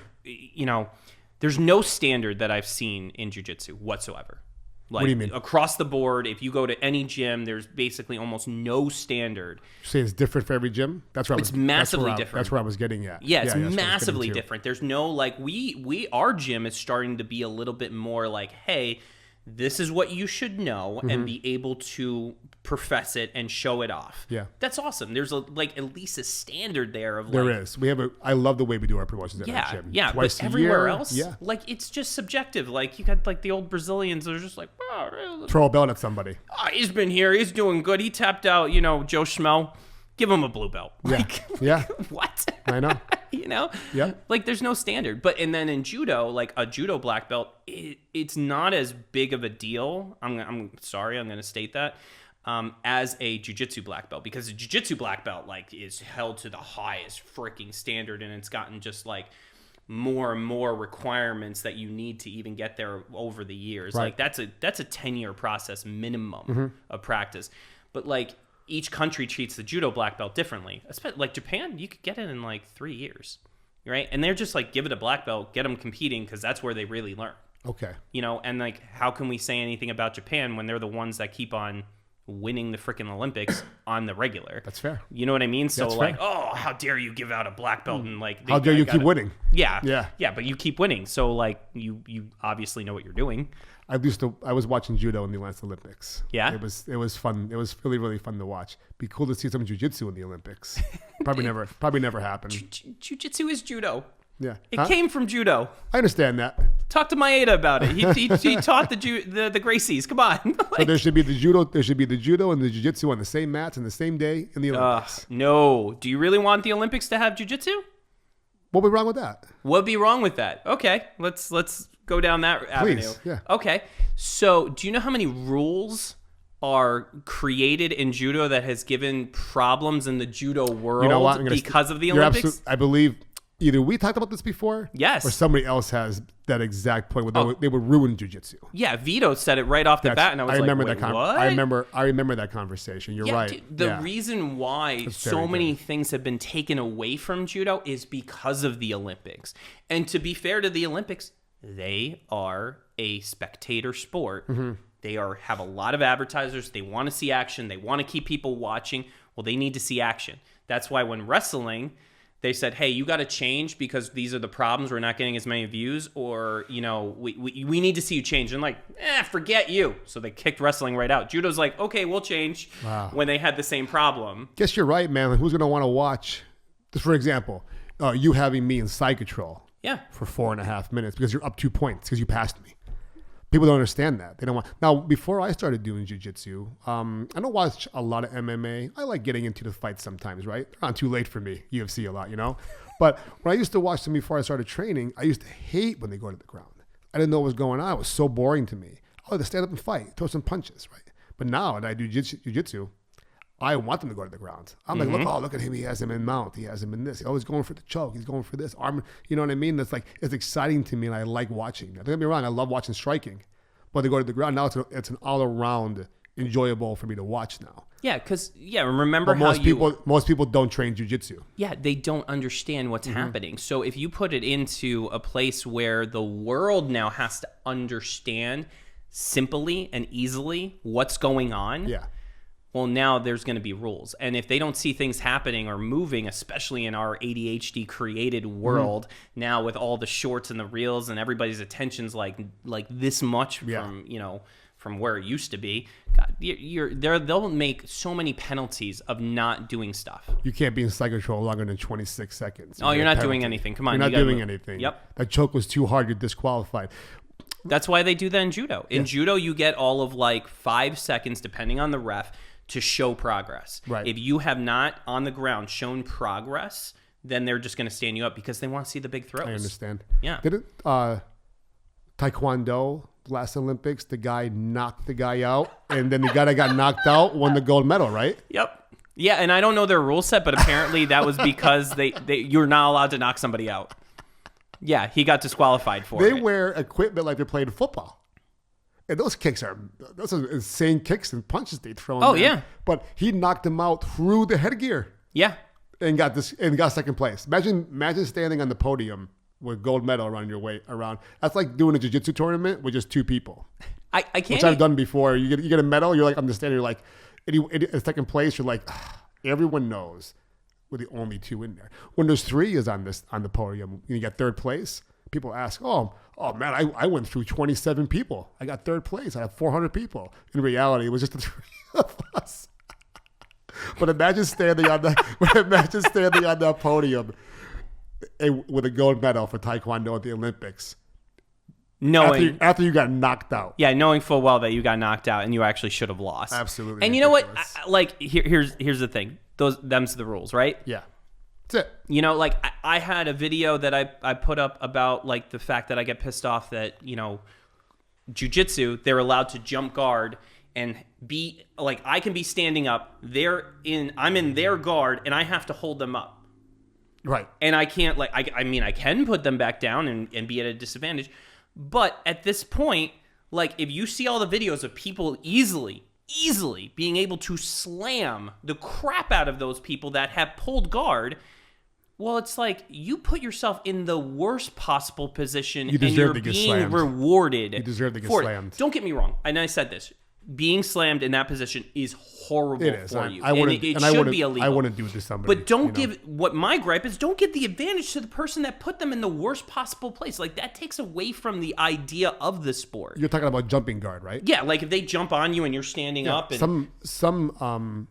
[SPEAKER 2] no standard that I've seen in jiu-jitsu whatsoever. Like,
[SPEAKER 1] what do you mean?
[SPEAKER 2] Across the board, if you go to any gym, there's basically almost no standard.
[SPEAKER 1] You say it's different for every gym? It's
[SPEAKER 2] massively different.
[SPEAKER 1] That's where I was getting at.
[SPEAKER 2] Yeah, it's massively different. There's no, like, our gym is starting to be a little bit more like, hey, this is what you should know and be able to profess it and show it off.
[SPEAKER 1] Yeah.
[SPEAKER 2] That's awesome. There's at least a standard there of
[SPEAKER 1] there is. I love the way we do our promotions at our gym.
[SPEAKER 2] Yeah,
[SPEAKER 1] Twice
[SPEAKER 2] but
[SPEAKER 1] a
[SPEAKER 2] everywhere
[SPEAKER 1] year,
[SPEAKER 2] else,
[SPEAKER 1] yeah.
[SPEAKER 2] like, it's just subjective. Like, you got like the old Brazilians that are just like, oh,
[SPEAKER 1] throw a belt at somebody.
[SPEAKER 2] Oh, he's been here, he's doing good. He tapped out, Joe Schmo. Give him a blue belt.
[SPEAKER 1] Yeah.
[SPEAKER 2] Like,
[SPEAKER 1] yeah.
[SPEAKER 2] What?
[SPEAKER 1] I know.
[SPEAKER 2] Yeah. Like, there's no standard. And then in judo, like a judo black belt, it's not as big of a deal. I'm sorry, I'm going to state that. As a jiu-jitsu black belt, because a jiu-jitsu black belt like is held to the highest freaking standard, and it's gotten just like more and more requirements that you need to even get there over the years.
[SPEAKER 1] Right.
[SPEAKER 2] Like that's a 10-year process minimum of practice. But like, each country treats the judo black belt differently. Like Japan, you could get it in like 3 years, right? And they're just like, give it a black belt, get them competing, because that's where they really learn.
[SPEAKER 1] Okay.
[SPEAKER 2] And like, how can we say anything about Japan when they're the ones that keep on winning the freaking Olympics on the regular?
[SPEAKER 1] That's fair.
[SPEAKER 2] You know what I mean? So
[SPEAKER 1] That's
[SPEAKER 2] like,
[SPEAKER 1] fair.
[SPEAKER 2] oh, how dare you give out a black belt and like,
[SPEAKER 1] How dare you keep winning?
[SPEAKER 2] Yeah, but you keep winning. So like, you obviously know what you're doing.
[SPEAKER 1] I was watching judo in the last Olympics.
[SPEAKER 2] Yeah?
[SPEAKER 1] It was fun. It was really, really fun to watch. Be cool to see some jiu-jitsu in the Olympics. Probably never happened.
[SPEAKER 2] Jiu-jitsu is judo.
[SPEAKER 1] Yeah.
[SPEAKER 2] It came from judo.
[SPEAKER 1] I understand that.
[SPEAKER 2] Talk to Maeda about it. He taught the Gracies. Come on. Like,
[SPEAKER 1] so there should be the judo and the jiu-jitsu on the same mats on the same day in the Olympics.
[SPEAKER 2] No. Do you really want the Olympics to have jiu-jitsu?
[SPEAKER 1] What would be wrong with that?
[SPEAKER 2] What'd be wrong with that? Okay, let's go down that avenue.
[SPEAKER 1] Please, yeah.
[SPEAKER 2] Okay. So, do you know how many rules are created in judo that has given problems in the judo world because of the Olympics?
[SPEAKER 1] I believe either we talked about this before,
[SPEAKER 2] yes,
[SPEAKER 1] or somebody else has that exact point where they would ruin jiu-jitsu.
[SPEAKER 2] Yeah, Vito said it right off the bat, and I was what?
[SPEAKER 1] I remember that conversation. You're right.
[SPEAKER 2] The reason why so many things have been taken away from judo is because of the Olympics. And to be fair to the Olympics, they are a spectator sport. They have a lot of advertisers. They want to see action. They want to keep people watching. Well, they need to see action. That's why when wrestling, they said, hey, you got to change because these are the problems. We're not getting as many views, or, you know, we need to see you change. And like, forget you. So they kicked wrestling right out. Judo's like, okay, we'll change when they had the same problem.
[SPEAKER 1] Guess you're right, man. Like, who's going to want to watch, just for example, you having me in side control for 4.5 minutes because you're up 2 points because you passed me. People don't understand that. They don't want. Now, before I started doing jiu-jitsu, I don't watch a lot of MMA. I like getting into the fights sometimes, right? Not too late for me. UFC a lot, you know? But when I used to watch them before I started training, I used to hate when they go to the ground. I didn't know what was going on. It was so boring to me. Oh, they stand up and fight, throw some punches, right? But now that I do jiu-jitsu, I want them to go to the ground. I'm like, look at him. He has him in mount. He has him in this. He's always going for the choke. He's going for this arm. You know what I mean? That's like, it's exciting to me, and I like watching. Don't get me wrong. I love watching striking. But they go to the ground. Now it's an all-around enjoyable for me to watch now.
[SPEAKER 2] Yeah, because, remember
[SPEAKER 1] but most people don't train jiu-jitsu.
[SPEAKER 2] Yeah, they don't understand what's happening. So if you put it into a place where the world now has to understand simply and easily what's going on, well, now there's going to be rules. And if they don't see things happening or moving, especially in our ADHD created world, now with all the shorts and the reels and everybody's attention's like this much from where it used to be, God, they'll make so many penalties of not doing stuff.
[SPEAKER 1] You can't be in side control longer than 26 seconds.
[SPEAKER 2] You're not doing anything. Come on.
[SPEAKER 1] You're not doing anything.
[SPEAKER 2] Yep.
[SPEAKER 1] That choke was too hard. You're disqualified.
[SPEAKER 2] That's why they do that in judo. In judo, you get all of like 5 seconds, depending on the ref, to show progress.
[SPEAKER 1] Right.
[SPEAKER 2] If you have not on the ground shown progress, then they're just going to stand you up because they want to see the big throws.
[SPEAKER 1] I understand.
[SPEAKER 2] Yeah.
[SPEAKER 1] Didn't Taekwondo, last Olympics, the guy knocked the guy out, and then the guy that got knocked out won the gold medal, right?
[SPEAKER 2] Yep. Yeah, and I don't know their rule set, but apparently that was because you're not allowed to knock somebody out. Yeah, he got disqualified for it.
[SPEAKER 1] They wear equipment like they're playing football. And those are insane kicks and punches they throw.
[SPEAKER 2] Oh, yeah.
[SPEAKER 1] But he knocked him out through the headgear.
[SPEAKER 2] Yeah.
[SPEAKER 1] And got second place. Imagine standing on the podium with gold medal around your way around. That's like doing a jiu-jitsu tournament with just 2 people.
[SPEAKER 2] I can't.
[SPEAKER 1] Which I've done before. You get a medal, you're like, I'm just standing, you're like, in second place, you're like, everyone knows we're the only 2 in there. When there's 3 is on the podium, and you get third place, people ask, oh man, I went through 27 people. I got third place. I have 400 people. In reality, it was just the 3 of us. But imagine standing on that podium with a gold medal for Taekwondo at the Olympics. After you got knocked out.
[SPEAKER 2] Yeah, knowing full well that you got knocked out and you actually should have lost.
[SPEAKER 1] Absolutely.
[SPEAKER 2] And
[SPEAKER 1] ridiculous.
[SPEAKER 2] you know what? Here's the thing. Them's the rules, right?
[SPEAKER 1] Yeah. That's it.
[SPEAKER 2] You know, like I had a video that I put up about like the fact that I get pissed off that, you know, jiu-jitsu, they're allowed to jump guard and be like, I can be standing up, I'm in their guard and I have to hold them up.
[SPEAKER 1] Right.
[SPEAKER 2] And I can't I can put them back down and be at a disadvantage. But at this point, like if you see all the videos of people easily being able to slam the crap out of those people that have pulled guard, well, it's like you put yourself in the worst possible position and you're being rewarded.
[SPEAKER 1] You deserve to get slammed.
[SPEAKER 2] Don't get me wrong. And I said this. Being slammed in that position is horrible for you. It should be illegal.
[SPEAKER 1] I wouldn't do it to somebody.
[SPEAKER 2] But what my gripe is, don't give the advantage to the person that put them in the worst possible place. Like that takes away from the idea of the sport.
[SPEAKER 1] You're talking about jumping guard, right?
[SPEAKER 2] Yeah, like if they jump on you and you're standing up. And
[SPEAKER 1] some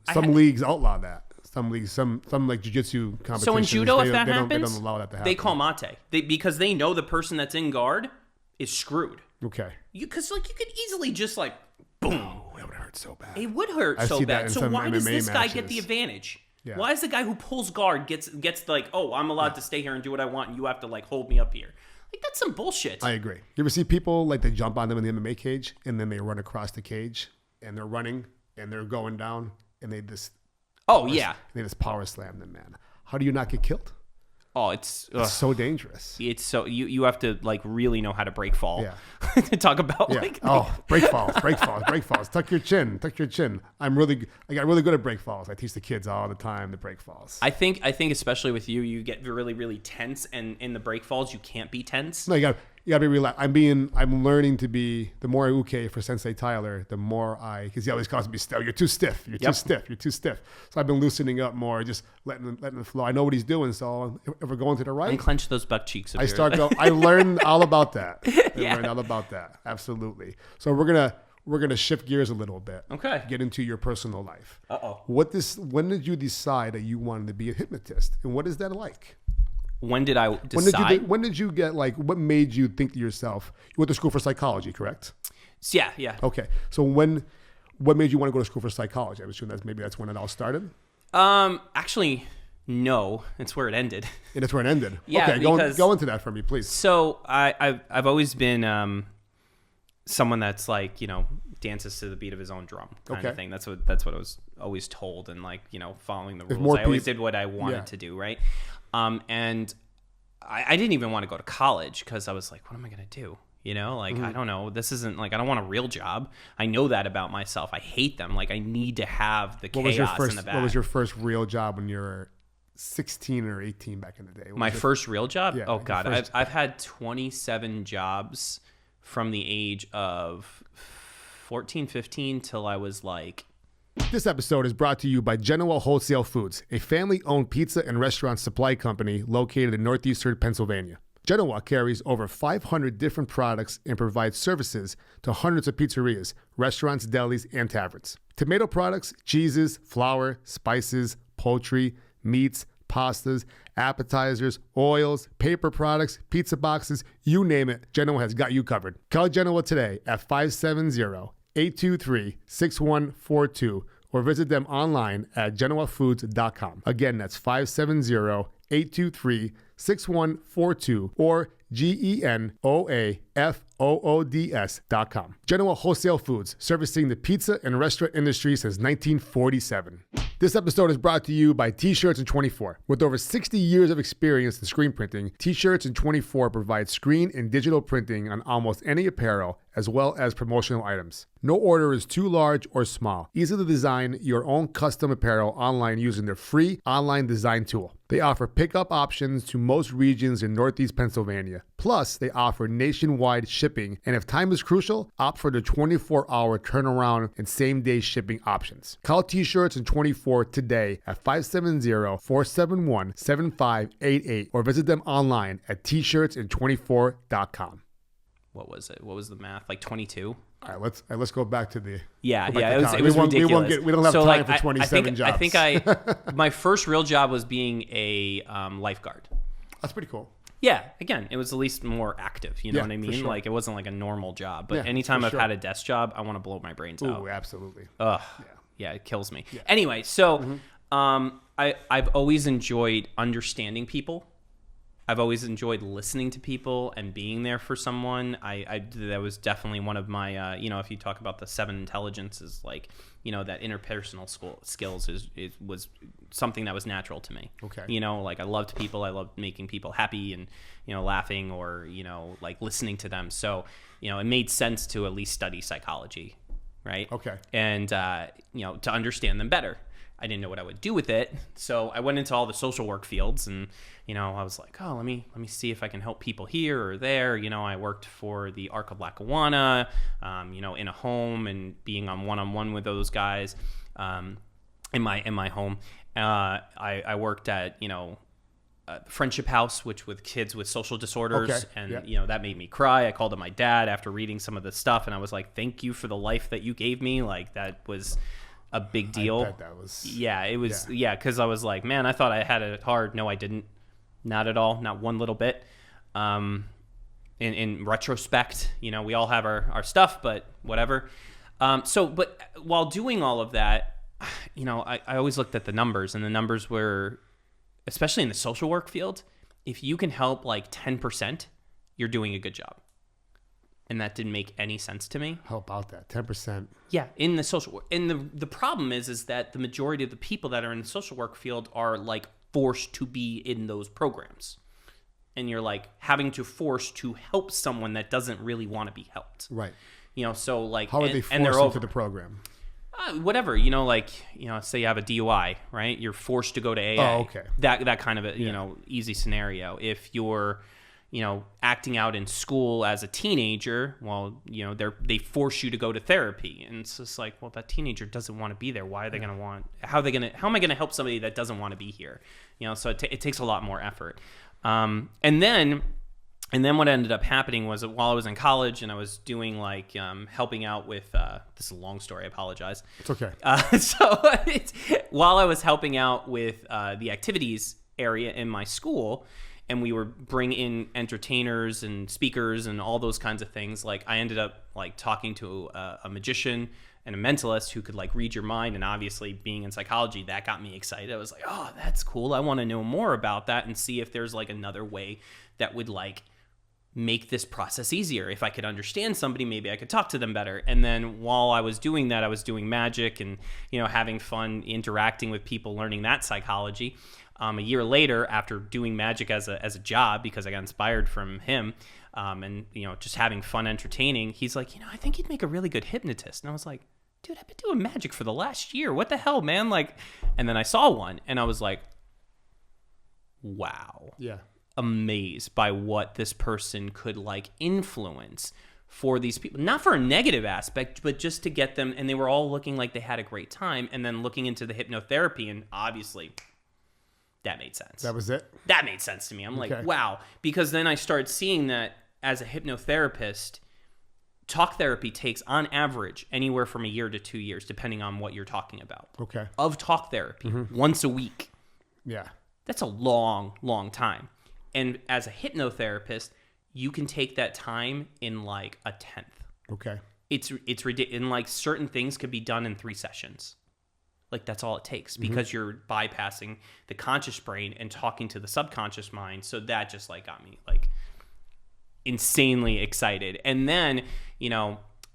[SPEAKER 1] leagues outlaw that. Some leagues, some like jiu-jitsu competitions.
[SPEAKER 2] So in judo, if that happens,
[SPEAKER 1] they don't allow that to happen.
[SPEAKER 2] They call mate. Because they know the person that's in guard is screwed.
[SPEAKER 1] Okay.
[SPEAKER 2] Because like you could easily just like boom.
[SPEAKER 1] Oh, it would hurt so bad.
[SPEAKER 2] It would hurt so bad. So why does this guy get the advantage? Yeah. Why is the guy who pulls guard gets like, oh, I'm allowed to stay here and do what I want, and you have to like hold me up here? Like that's some bullshit.
[SPEAKER 1] I agree. You ever see people like they jump on them in the MMA cage and then they run across the cage and they're running and they're going down and they just they just power slam them, man. How do you not get killed?
[SPEAKER 2] Oh, it's
[SPEAKER 1] so dangerous.
[SPEAKER 2] It's so you have to like really know how to break fall. Yeah. To talk about
[SPEAKER 1] break falls. Tuck your chin. I got really good at break falls. I teach the kids all the time to break falls.
[SPEAKER 2] I think especially with you get really, really tense, and in the break falls you can't be tense.
[SPEAKER 1] No, You gotta be relaxed. I'm learning to be, the more I uke for Sensei Tyler, the more because he always calls me still. You're too stiff. You're too stiff. You're too stiff. So I've been loosening up more, just letting it flow. I know what he's doing. So if we're going to the right,
[SPEAKER 2] Unclench those butt cheeks. Of yours.
[SPEAKER 1] I learned all about that. I learned all about that. Absolutely. So we're gonna shift gears a little bit.
[SPEAKER 2] Okay.
[SPEAKER 1] Get into your personal life.
[SPEAKER 2] Uh-oh.
[SPEAKER 1] When did you decide that you wanted to be a hypnotist, and what is that like?
[SPEAKER 2] When did I decide?
[SPEAKER 1] When did you get, like, what made you think to yourself, you went to school for psychology, correct?
[SPEAKER 2] Yeah.
[SPEAKER 1] Okay. So what made you want to go to school for psychology? I was assuming that's when it all started?
[SPEAKER 2] Actually, no. It's where it ended.
[SPEAKER 1] And that's where it ended?
[SPEAKER 2] Yeah,
[SPEAKER 1] okay, go into that for me, please.
[SPEAKER 2] So I've always been someone that's like, dances to the beat of his own drum kind of thing. That's what I was always told, and like, following the rules. I always did what I wanted to do, right? And I didn't even want to go to college because I was like, what am I going to do? I don't know. This isn't like, I don't want a real job. I know that about myself. I hate them. Like, I need to have the chaos in the back.
[SPEAKER 1] What was your first real job when you were 16 or 18 back in the day?
[SPEAKER 2] My first real job?
[SPEAKER 1] Yeah,
[SPEAKER 2] oh, God. I've had 27 jobs from the age of 14, 15 till I was like...
[SPEAKER 1] This episode is brought to you by Genoa Wholesale Foods, a family-owned pizza and restaurant supply company located in northeastern Pennsylvania. Genoa carries over 500 different products and provides services to hundreds of pizzerias, restaurants, delis, and taverns. Tomato products, cheeses, flour, spices, poultry, meats, pastas, appetizers, oils, paper products, pizza boxes, you name it, Genoa has got you covered. Call Genoa today at 570-823-6142 or visit them online at genoafoods.com. Again, that's 570-823-6142 or GENOAFOODS.com. Genoa Wholesale Foods, servicing the pizza and restaurant industry since 1947. This episode is brought to you by T-Shirts and 24. With over 60 years of experience in screen printing, T-Shirts and 24 provides screen and digital printing on almost any apparel, as well as promotional items. No order is too large or small. Easy to design your own custom apparel online using their free online design tool. They offer pickup options to most regions in Northeast Pennsylvania. Plus, they offer nationwide shipping, and if time is crucial, opt for the 24-hour turnaround and same-day shipping options. Call T-Shirts and 24 today at 570-471-7588 or visit them online at tshirtsand24.com.
[SPEAKER 2] What was it? What was the math? Like 22?
[SPEAKER 1] All right, let's go back to the...
[SPEAKER 2] It was ridiculous.
[SPEAKER 1] We don't have time for 27 jobs.
[SPEAKER 2] I think my first real job was being a lifeguard.
[SPEAKER 1] That's pretty cool.
[SPEAKER 2] Yeah, again, it was at least more active. You know what I mean?
[SPEAKER 1] Sure.
[SPEAKER 2] Like, it wasn't like a normal job. But anytime I've had a desk job, I want to blow my brains out.
[SPEAKER 1] Oh, absolutely.
[SPEAKER 2] Ugh. Yeah, it kills me. Yeah. Anyway, so I've always enjoyed understanding people. I've always enjoyed listening to people and being there for someone. That was definitely one of my, if you talk about the 7 intelligences, like, that interpersonal skills was something that was natural to me.
[SPEAKER 1] Okay.
[SPEAKER 2] Like, I loved people. I loved making people happy and, laughing or, like listening to them. So, it made sense to at least study psychology. Right.
[SPEAKER 1] Okay.
[SPEAKER 2] And, to understand them better. I didn't know what I would do with it. So I went into all the social work fields and, I was like, oh, let me see if I can help people here or there. I worked for the Arc of Lackawanna, in a home and being on one-on-one with those guys, in my home. I worked at, Friendship House, which with kids with social disorders. Okay. And, that made me cry. I called up my dad after reading some of the stuff. And I was like, thank you for the life that you gave me. Like, that was a big deal.
[SPEAKER 1] I bet that was...
[SPEAKER 2] Yeah, it was... Yeah, because I was like, man, I thought I had it hard. No, I didn't. Not at all. Not one little bit. In retrospect, we all have our stuff, but whatever. But while doing all of that, I always looked at the numbers, and the numbers were, especially in the social work field, if you can help like 10%, you're doing a good job. And that didn't make any sense to me.
[SPEAKER 1] How about that? 10%.
[SPEAKER 2] Yeah, in the social work. And the problem is that the majority of the people that are in the social work field are like forced to be in those programs. And you're like having to force to help someone that doesn't really want to be helped.
[SPEAKER 1] Right.
[SPEAKER 2] So like...
[SPEAKER 1] How are they forced into the program?
[SPEAKER 2] Whatever, say you have a DUI, right? You're forced to go to AA.
[SPEAKER 1] Oh, okay.
[SPEAKER 2] That kind of a, easy scenario. If you're... acting out in school as a teenager, well, they force you to go to therapy. And it's just like, well, that teenager doesn't want to be there. Why are they going to want, how am I going to help somebody that doesn't want to be here? So it takes a lot more effort. And then what ended up happening was that while I was in college and I was doing like helping out with, this is a long story, I apologize.
[SPEAKER 1] It's okay.
[SPEAKER 2] While I was helping out with the activities area in my school, and we were bringing in entertainers and speakers and all those kinds of things, like I ended up like talking to a magician and a mentalist who could like read your mind. And obviously being in psychology, that got me excited. I was like, oh, that's cool. I want to know more about that and see if there's like another way that would like make this process easier. If I could understand somebody, maybe I could talk to them better. And then while I was doing that, I was doing magic and, having fun interacting with people, learning that psychology. A year later, after doing magic as a job, because I got inspired from him, and just having fun entertaining, he's like, I think you'd make a really good hypnotist. And I was like, dude, I've been doing magic for the last year. What the hell, man? Like, and then I saw one, and I was like, wow,
[SPEAKER 1] yeah,
[SPEAKER 2] amazed by what this person could like influence for these people, not for a negative aspect, but just to get them. And they were all looking like they had a great time. And then looking into the hypnotherapy, and obviously, that made sense.
[SPEAKER 1] That was it?
[SPEAKER 2] That made sense to me. I'm like, wow. Because then I started seeing that as a hypnotherapist, talk therapy takes, on average, anywhere from a year to 2 years, depending on what you're talking about.
[SPEAKER 1] Okay.
[SPEAKER 2] Of talk therapy, once a week.
[SPEAKER 1] Yeah.
[SPEAKER 2] That's a long, long time. And as a hypnotherapist, you can take that time in like a 10th.
[SPEAKER 1] Okay.
[SPEAKER 2] It's ridiculous. And like certain things could be done in 3 sessions. Like that's all it takes, because you're bypassing the conscious brain and talking to the subconscious mind. So that just like got me like insanely excited. And then,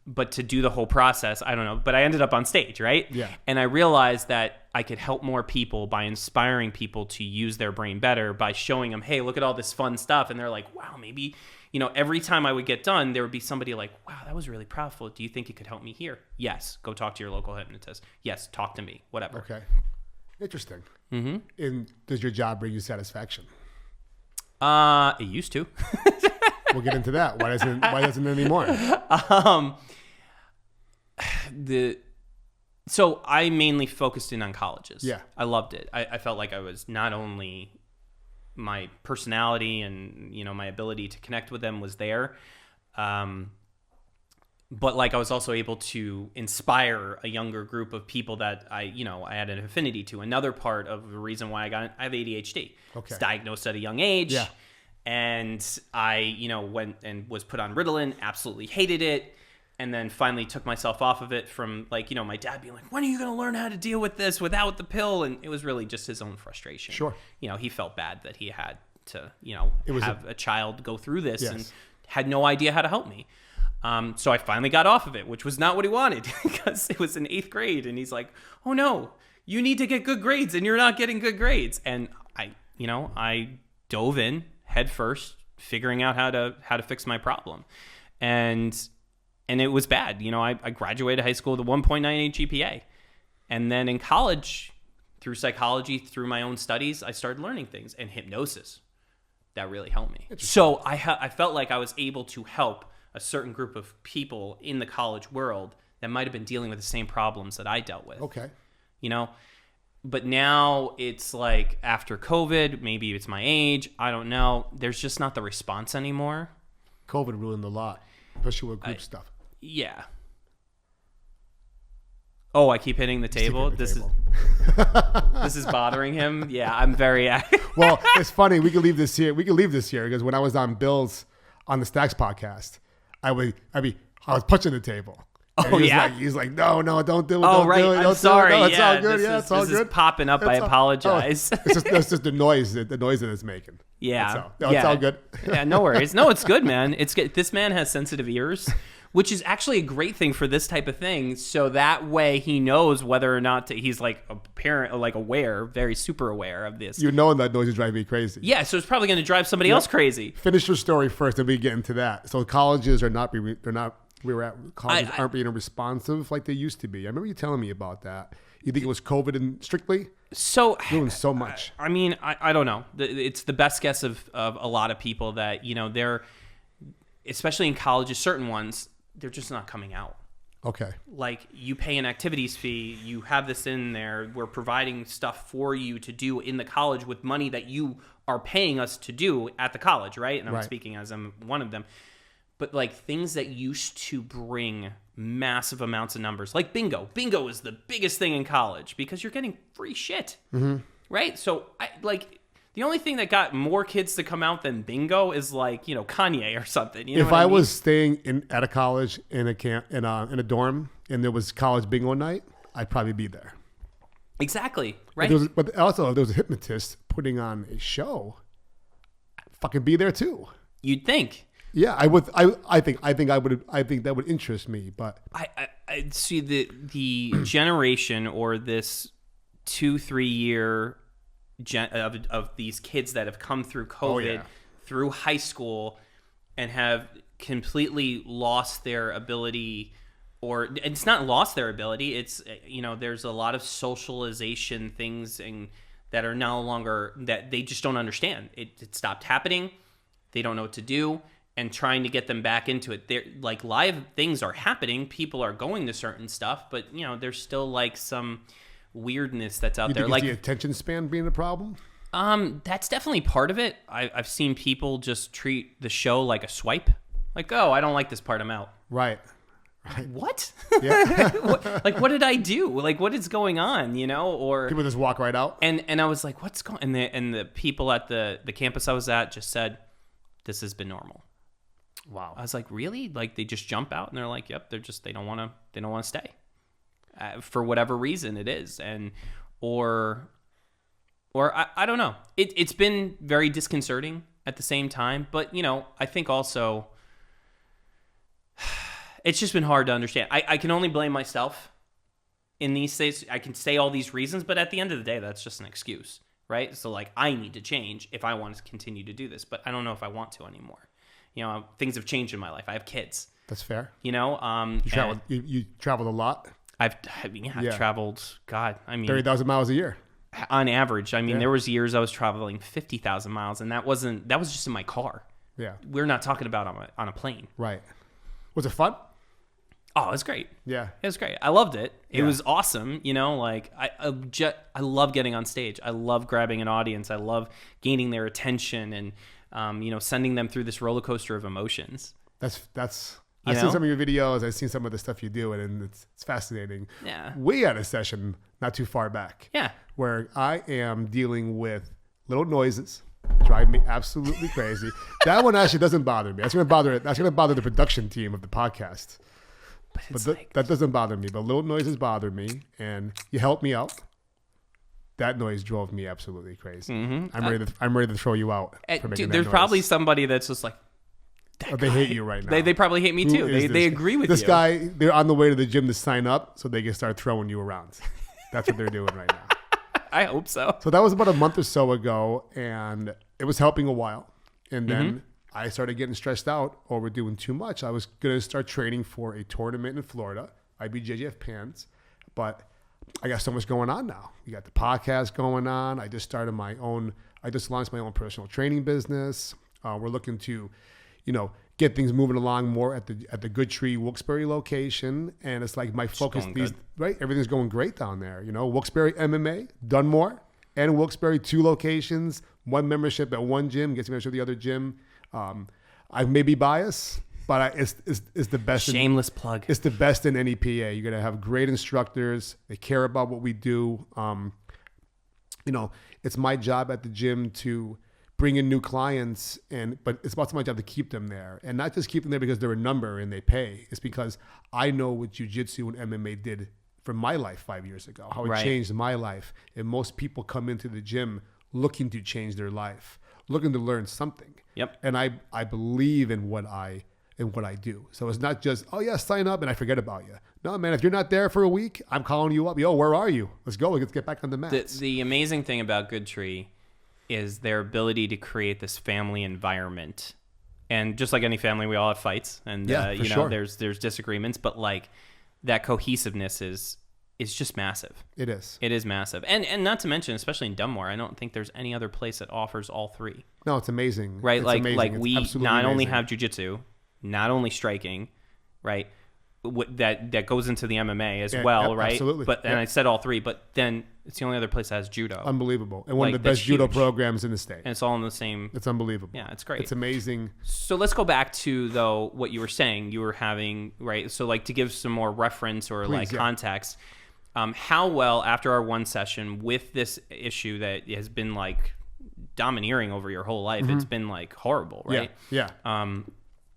[SPEAKER 2] but to do the whole process, I don't know, but I ended up on stage, right?
[SPEAKER 1] Yeah.
[SPEAKER 2] And I realized that I could help more people by inspiring people to use their brain better, by showing them, hey, look at all this fun stuff. And they're like, wow, maybe, every time I would get done, there would be somebody like, wow, that was really powerful. Do you think it could help me here? Yes. Go talk to your local hypnotist. Yes. Talk to me. Whatever.
[SPEAKER 1] Okay. Interesting. Mm-hmm. And does your job bring you satisfaction?
[SPEAKER 2] It used to.
[SPEAKER 1] We'll get into that. Why doesn't it anymore?
[SPEAKER 2] So I mainly focused in on colleges.
[SPEAKER 1] Yeah.
[SPEAKER 2] I loved it. I felt like I was not only my personality and, my ability to connect with them was there. But like I was also able to inspire a younger group of people that I had an affinity to. Another part of the reason why I have ADHD. Okay. It's diagnosed at a young age.
[SPEAKER 1] Yeah.
[SPEAKER 2] And I, went and was put on Ritalin, absolutely hated it. And then finally took myself off of it from like, my dad being like, when are you going to learn how to deal with this without the pill? And it was really just his own frustration.
[SPEAKER 1] Sure.
[SPEAKER 2] He felt bad that he had to, have a child go through this and had no idea how to help me. So I finally got off of it, which was not what he wanted, because it was in 8th grade. And he's like, oh no, you need to get good grades and you're not getting good grades. And I dove in head first, figuring out how to fix my problem. And it was bad. I graduated high school with a 1.98 GPA. And then in college, through psychology, through my own studies, I started learning things. And hypnosis, that really helped me. So I felt like I was able to help a certain group of people in the college world that might have been dealing with the same problems that I dealt with.
[SPEAKER 1] Okay.
[SPEAKER 2] But now it's like after COVID, maybe it's my age, I don't know. There's just not the response anymore.
[SPEAKER 1] COVID ruined a lot, especially with group stuff.
[SPEAKER 2] Yeah. Oh, I keep hitting the table. This is bothering him. Yeah, I'm very.
[SPEAKER 1] Well, it's funny. We can leave this here. Because when I was on Bill's on the Stacks podcast, I was punching the table.
[SPEAKER 2] Oh yeah.
[SPEAKER 1] He's like, no, don't do it.
[SPEAKER 2] Oh
[SPEAKER 1] don't
[SPEAKER 2] right.
[SPEAKER 1] do it.
[SPEAKER 2] I'm sorry.
[SPEAKER 1] No, it's all good.
[SPEAKER 2] This
[SPEAKER 1] It's all
[SPEAKER 2] this
[SPEAKER 1] good.
[SPEAKER 2] is popping up. I apologize.
[SPEAKER 1] It's just the noise that it's making.
[SPEAKER 2] Yeah.
[SPEAKER 1] It's all good.
[SPEAKER 2] Yeah. No worries. No, it's good, man. It's good. This man has sensitive ears, which is actually a great thing for this type of thing. So that way he knows whether or not he's like aware, very super aware of this.
[SPEAKER 1] That noise is driving me crazy.
[SPEAKER 2] Yeah. So it's probably going to drive somebody else crazy.
[SPEAKER 1] Finish your story first, and we get into that. So colleges are not We were at colleges aren't being responsive like they used to be. I remember you telling me about that. You think it was COVID and strictly?
[SPEAKER 2] So
[SPEAKER 1] doing so much.
[SPEAKER 2] I mean, I don't know. It's the best guess of a lot of people that, they're, especially in colleges, certain ones, they're just not coming out.
[SPEAKER 1] Okay.
[SPEAKER 2] Like, you pay an activities fee, you have this in there, we're providing stuff for you to do in the college with money that you are paying us to do at the college, right? And I'm speaking as I'm one of them. But like things that used to bring massive amounts of numbers, like bingo. Bingo is the biggest thing in college because you're getting free shit, right? So the only thing that got more kids to come out than bingo is like, Kanye or something. You know
[SPEAKER 1] if I was staying at a college in a camp in a dorm and there was college bingo night, I'd probably be there.
[SPEAKER 2] Exactly, right?
[SPEAKER 1] But also, if there was a hypnotist putting on a show, I'd fucking be there too.
[SPEAKER 2] You'd think.
[SPEAKER 1] Yeah, I would. I think that would interest me. But
[SPEAKER 2] I see the generation or this 2-3 year of these kids that have come through COVID, through high school, and have completely lost their ability. Or it's not lost their ability. It's there's a lot of socialization things that are no longer, that they just don't understand. It stopped happening. They don't know what to do. And trying to get them back into it. They're like, live things are happening. People are going to certain stuff, but there's still like some weirdness that's out there.
[SPEAKER 1] Think
[SPEAKER 2] like
[SPEAKER 1] the attention span being a problem.
[SPEAKER 2] That's definitely part of it. I've seen people just treat the show like a swipe. Like, oh, I don't like this part, I'm out.
[SPEAKER 1] Right.
[SPEAKER 2] What?
[SPEAKER 1] Yeah.
[SPEAKER 2] what did I do? Like, what is going on? Or
[SPEAKER 1] people just walk right out.
[SPEAKER 2] And I was like, what's going? And the people at the campus I was at just said, this has been normal.
[SPEAKER 1] Wow.
[SPEAKER 2] I was like, really? Like, they just jump out and they're like, yep, they don't want to stay for whatever reason it is. And, or I don't know. It's been very disconcerting at the same time, but I think also it's just been hard to understand. I can only blame myself in these days. I can say all these reasons, but at the end of the day, that's just an excuse, right? So like, I need to change if I want to continue to do this, but I don't know if I want to anymore. Things have changed in my life. I have kids.
[SPEAKER 1] That's fair.
[SPEAKER 2] You
[SPEAKER 1] traveled a lot.
[SPEAKER 2] I've traveled, God,
[SPEAKER 1] 30,000 miles a year.
[SPEAKER 2] On average. There was years I was traveling 50,000 miles, and that was just in my car.
[SPEAKER 1] Yeah.
[SPEAKER 2] We're not talking about on a plane.
[SPEAKER 1] Right. Was it fun?
[SPEAKER 2] Oh, it was great.
[SPEAKER 1] Yeah.
[SPEAKER 2] It was great. I loved it. It was awesome. I love getting on stage. I love grabbing an audience. I love gaining their attention and, sending them through this roller coaster of emotions.
[SPEAKER 1] I've seen some of your videos. I've seen some of the stuff you do, and it's fascinating.
[SPEAKER 2] Yeah.
[SPEAKER 1] We had a session not too far back.
[SPEAKER 2] Yeah.
[SPEAKER 1] Where I am dealing with little noises, drive me absolutely crazy. That one actually doesn't bother me. That's gonna bother the production team of the podcast. But that doesn't bother me. But little noises bother me, and you help me out. That noise drove me absolutely crazy. Mm-hmm. I'm ready to throw you out.
[SPEAKER 2] Dude, there's probably somebody that's just like,
[SPEAKER 1] they hate you right now.
[SPEAKER 2] They probably hate me too. They agree with
[SPEAKER 1] this
[SPEAKER 2] you.
[SPEAKER 1] guy. They're on the way to the gym to sign up so they can start throwing you around. That's what they're doing right now.
[SPEAKER 2] I hope so.
[SPEAKER 1] So that was about a month or so ago, and it was helping a while. And then I started getting stressed out over doing too much. I was going to start training for a tournament in Florida, IBJJF Pants, but I got so much going on now. You got the podcast going on. I just launched my own personal training business. We're looking to, get things moving along more at the Good Tree Wilkes-Barre location. And it's like my focus right? Everything's going great down there. Wilkes-Barre MMA, Dunmore, and Wilkes-Barre, 2 locations, 1 membership at one gym, gets membership at the other gym. I may be biased, but it's the best.
[SPEAKER 2] Shameless plug.
[SPEAKER 1] It's the best in any PA. You're going to have great instructors. They care about what we do. It's my job at the gym to bring in new clients, but it's also my job to keep them there, and not just keep them there because they're a number and they pay. It's because I know what jiu-jitsu and MMA did for my life 5 years ago, how it changed my life. And most people come into the gym looking to change their life, looking to learn something.
[SPEAKER 2] Yep.
[SPEAKER 1] And I believe in what I do. So it's not just, oh yeah, sign up and I forget about you. No, man, if you're not there for a week, I'm calling you up. Yo, where are you? Let's go. Let's get back on the mats.
[SPEAKER 2] The amazing thing about Good Tree is their ability to create this family environment And just like any family, we all have fights, and you know, there's disagreements, but like that cohesiveness is just massive.
[SPEAKER 1] It is.
[SPEAKER 2] It is massive. And not to mention, especially in Dunmore, I don't think there's any other place that offers all three.
[SPEAKER 1] No, it's amazing.
[SPEAKER 2] Right?
[SPEAKER 1] It's
[SPEAKER 2] like
[SPEAKER 1] amazing.
[SPEAKER 2] like
[SPEAKER 1] It's
[SPEAKER 2] we
[SPEAKER 1] absolutely
[SPEAKER 2] not only
[SPEAKER 1] amazing.
[SPEAKER 2] have jiu-jitsu, not only striking, right? That goes into the MMA as well, right?
[SPEAKER 1] Absolutely.
[SPEAKER 2] But and I said all three, but then it's the only other place that has judo.
[SPEAKER 1] Unbelievable. And one
[SPEAKER 2] Like,
[SPEAKER 1] of the best
[SPEAKER 2] that's
[SPEAKER 1] judo
[SPEAKER 2] huge.
[SPEAKER 1] programs in the state.
[SPEAKER 2] And it's all in the same.
[SPEAKER 1] It's unbelievable.
[SPEAKER 2] Yeah, it's great.
[SPEAKER 1] It's amazing.
[SPEAKER 2] So let's go back to, though, what you were saying. You were having, right? So like to give some more reference or like context, how well after our one session with this issue that has been like domineering over your whole life, it's been like horrible, right?
[SPEAKER 1] Yeah.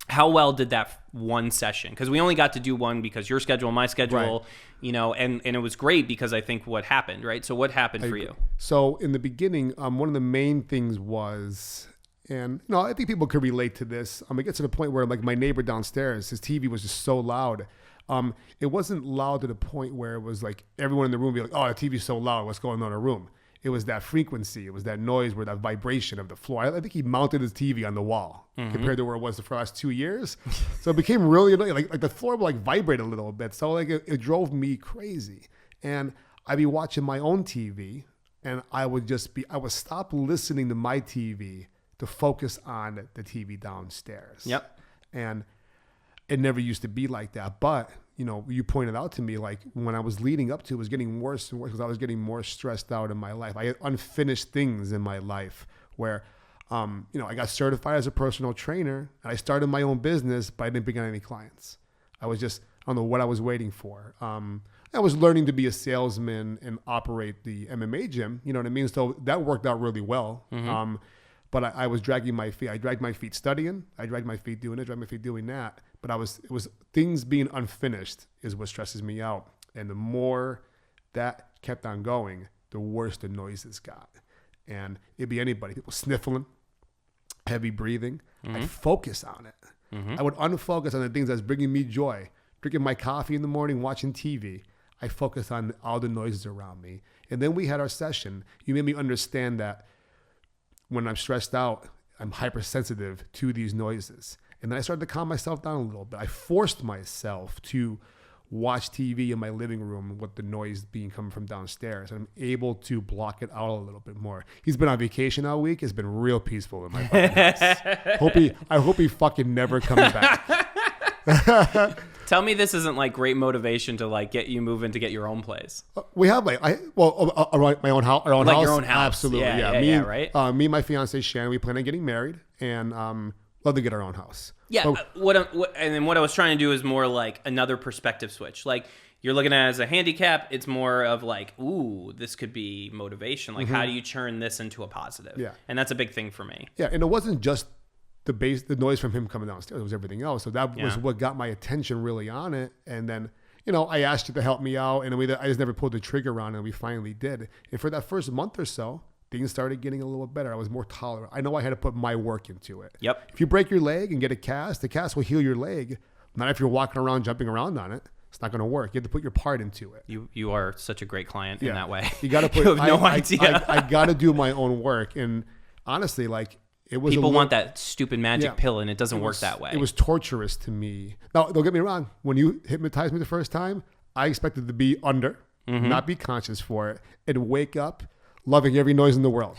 [SPEAKER 2] How well did that one session? Because we only got to do one because your schedule, my schedule,
[SPEAKER 1] Right.
[SPEAKER 2] you know, and it was great because I think what happened, right? So what happened for you?
[SPEAKER 1] So in the beginning, one of the main things was, and no, I think people could relate to this. It gets to the point where like my neighbor downstairs, his TV was just so loud. It wasn't loud to the point where it was like everyone in the room be like, oh, the TV's so loud. What's going on in the room? It was that frequency. It was that noise, where that vibration of the floor. I think he mounted his TV on the wall compared to where it was for the last 2 years. So it became really annoying. Like the floor would like vibrate a little bit. So like it drove me crazy. And I'd be watching my own TV, and I would stop listening to my TV to focus on the TV downstairs.
[SPEAKER 2] Yep.
[SPEAKER 1] And it never used to be like that. But, you know, you pointed out to me, like when I was leading up to it, was getting worse and worse because I was getting more stressed out in my life. I had unfinished things in my life where, you know, I got certified as a personal trainer and I started my own business, but I didn't bring on any clients. I don't know what I was waiting for. I was learning to be a salesman and operate the MMA gym, you know what I mean? So that worked out really well. But I was dragging my feet. I dragged my feet studying. I dragged my feet doing it, dragged my feet doing that. But it was things being unfinished is what stresses me out. And the more that kept on going, the worse the noises got. And it'd be anybody, people sniffling, heavy breathing. I'd focus on it. I would unfocus on the things that's bringing me joy. Drinking my coffee in the morning, watching TV. I focus on all the noises around me. And then we had our session. You made me understand that when I'm stressed out, I'm hypersensitive to these noises. And then I started to calm myself down a little bit. I forced myself to watch TV in my living room with the noise coming from downstairs. And I'm able to block it out a little bit more. He's been on vacation all week. It's been real peaceful in my fucking house. I hope he fucking never comes back.
[SPEAKER 2] Tell me this isn't like great motivation to like get you moving to get your own place.
[SPEAKER 1] We have my own house. Our own
[SPEAKER 2] Like
[SPEAKER 1] house.
[SPEAKER 2] your own house.
[SPEAKER 1] Absolutely.
[SPEAKER 2] Yeah, right?
[SPEAKER 1] Me and my fiance Shannon, we plan on getting married and love to get our own house.
[SPEAKER 2] Yeah.
[SPEAKER 1] So,
[SPEAKER 2] And then what I was trying to do is more like another perspective switch. Like you're looking at it as a handicap. It's more of like, ooh, this could be motivation. Like how do you turn this into a positive?
[SPEAKER 1] Yeah.
[SPEAKER 2] And that's a big thing for me.
[SPEAKER 1] yeah, and it wasn't just the noise from him coming downstairs. It was everything else. So that was what got my attention really on it. And then, you know, I asked you to help me out, and I just never pulled the trigger on it, and we finally did. And for that first month or so, things started getting a little better. I was more tolerant. I know I had to put my work into it.
[SPEAKER 2] Yep.
[SPEAKER 1] If you break your leg and get a cast, the cast will heal your leg. Not if you're walking around, jumping around on it. It's not going to work. You have to put your part into it.
[SPEAKER 2] You are such a great client in that way.
[SPEAKER 1] You got to put.
[SPEAKER 2] You have no idea.
[SPEAKER 1] I got to do my own work, and honestly, like it was.
[SPEAKER 2] People want that stupid magic pill, and it doesn't work that way.
[SPEAKER 1] It was torturous to me. Now, don't get me wrong. When you hypnotized me the first time, I expected to be under, not be conscious for it, and wake up loving every noise in the world.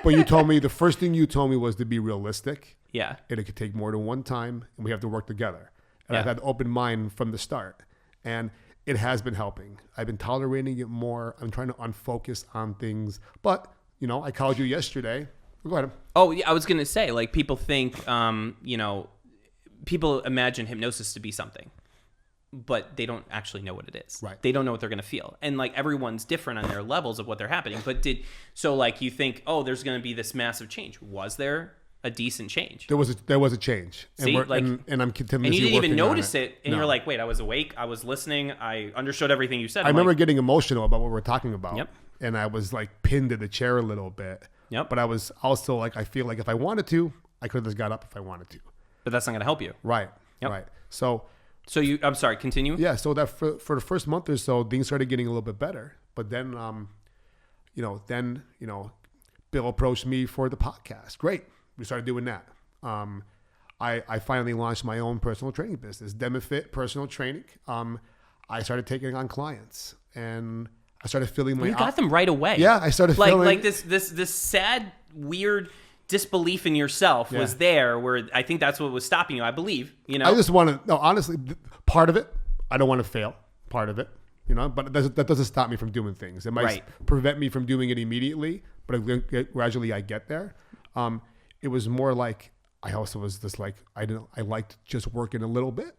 [SPEAKER 1] But you told me, the first thing you told me was to be realistic.
[SPEAKER 2] Yeah.
[SPEAKER 1] And it could take more than one time, and we have to work together. And I've had an open mind from the start. And it has been helping. I've been tolerating it more. I'm trying to unfocus on things. But, you know, I called you yesterday. Go ahead.
[SPEAKER 2] Oh, yeah, I was going to say, like, people think, you know, people imagine hypnosis to be something, but they don't actually know what it is.
[SPEAKER 1] Right.
[SPEAKER 2] They don't know what they're going to feel. And, like, everyone's different on their levels of what they're happening. But so, like, you think, oh, there's going to be this massive change. Was there a decent change?
[SPEAKER 1] There was a change.
[SPEAKER 2] See,
[SPEAKER 1] and
[SPEAKER 2] like,
[SPEAKER 1] and I'm continuously
[SPEAKER 2] and you didn't even
[SPEAKER 1] working on
[SPEAKER 2] notice it. And
[SPEAKER 1] No.
[SPEAKER 2] you're like, wait, I was awake. I was listening. I understood everything you said.
[SPEAKER 1] I remember getting emotional about what we were talking about.
[SPEAKER 2] Yep.
[SPEAKER 1] And I was like pinned to the chair a little bit.
[SPEAKER 2] Yep.
[SPEAKER 1] But I was also like, I feel like if I wanted to, I could have just got up if I wanted to.
[SPEAKER 2] But that's not going to help you.
[SPEAKER 1] Right.
[SPEAKER 2] Yep.
[SPEAKER 1] Right. So
[SPEAKER 2] I'm sorry, continue.
[SPEAKER 1] yeah, so that for the first month or so, things started getting a little bit better. But then, Bill approached me for the podcast. Great. We started doing that. I finally launched my own personal training business, Demifit Personal Training. I started taking on clients, and I started feeling my...
[SPEAKER 2] You got them right away.
[SPEAKER 1] Yeah, I started feeling...
[SPEAKER 2] Like this sad, weird disbelief in yourself was there, where I think that's what was stopping you, I believe. You know?
[SPEAKER 1] I just want to... No, honestly, part of it, I don't want to fail. Part of it. You know, but that doesn't stop me from doing things. It might prevent me from doing it immediately, but gradually I get there. It was more like, I also was just like, I liked just working a little bit.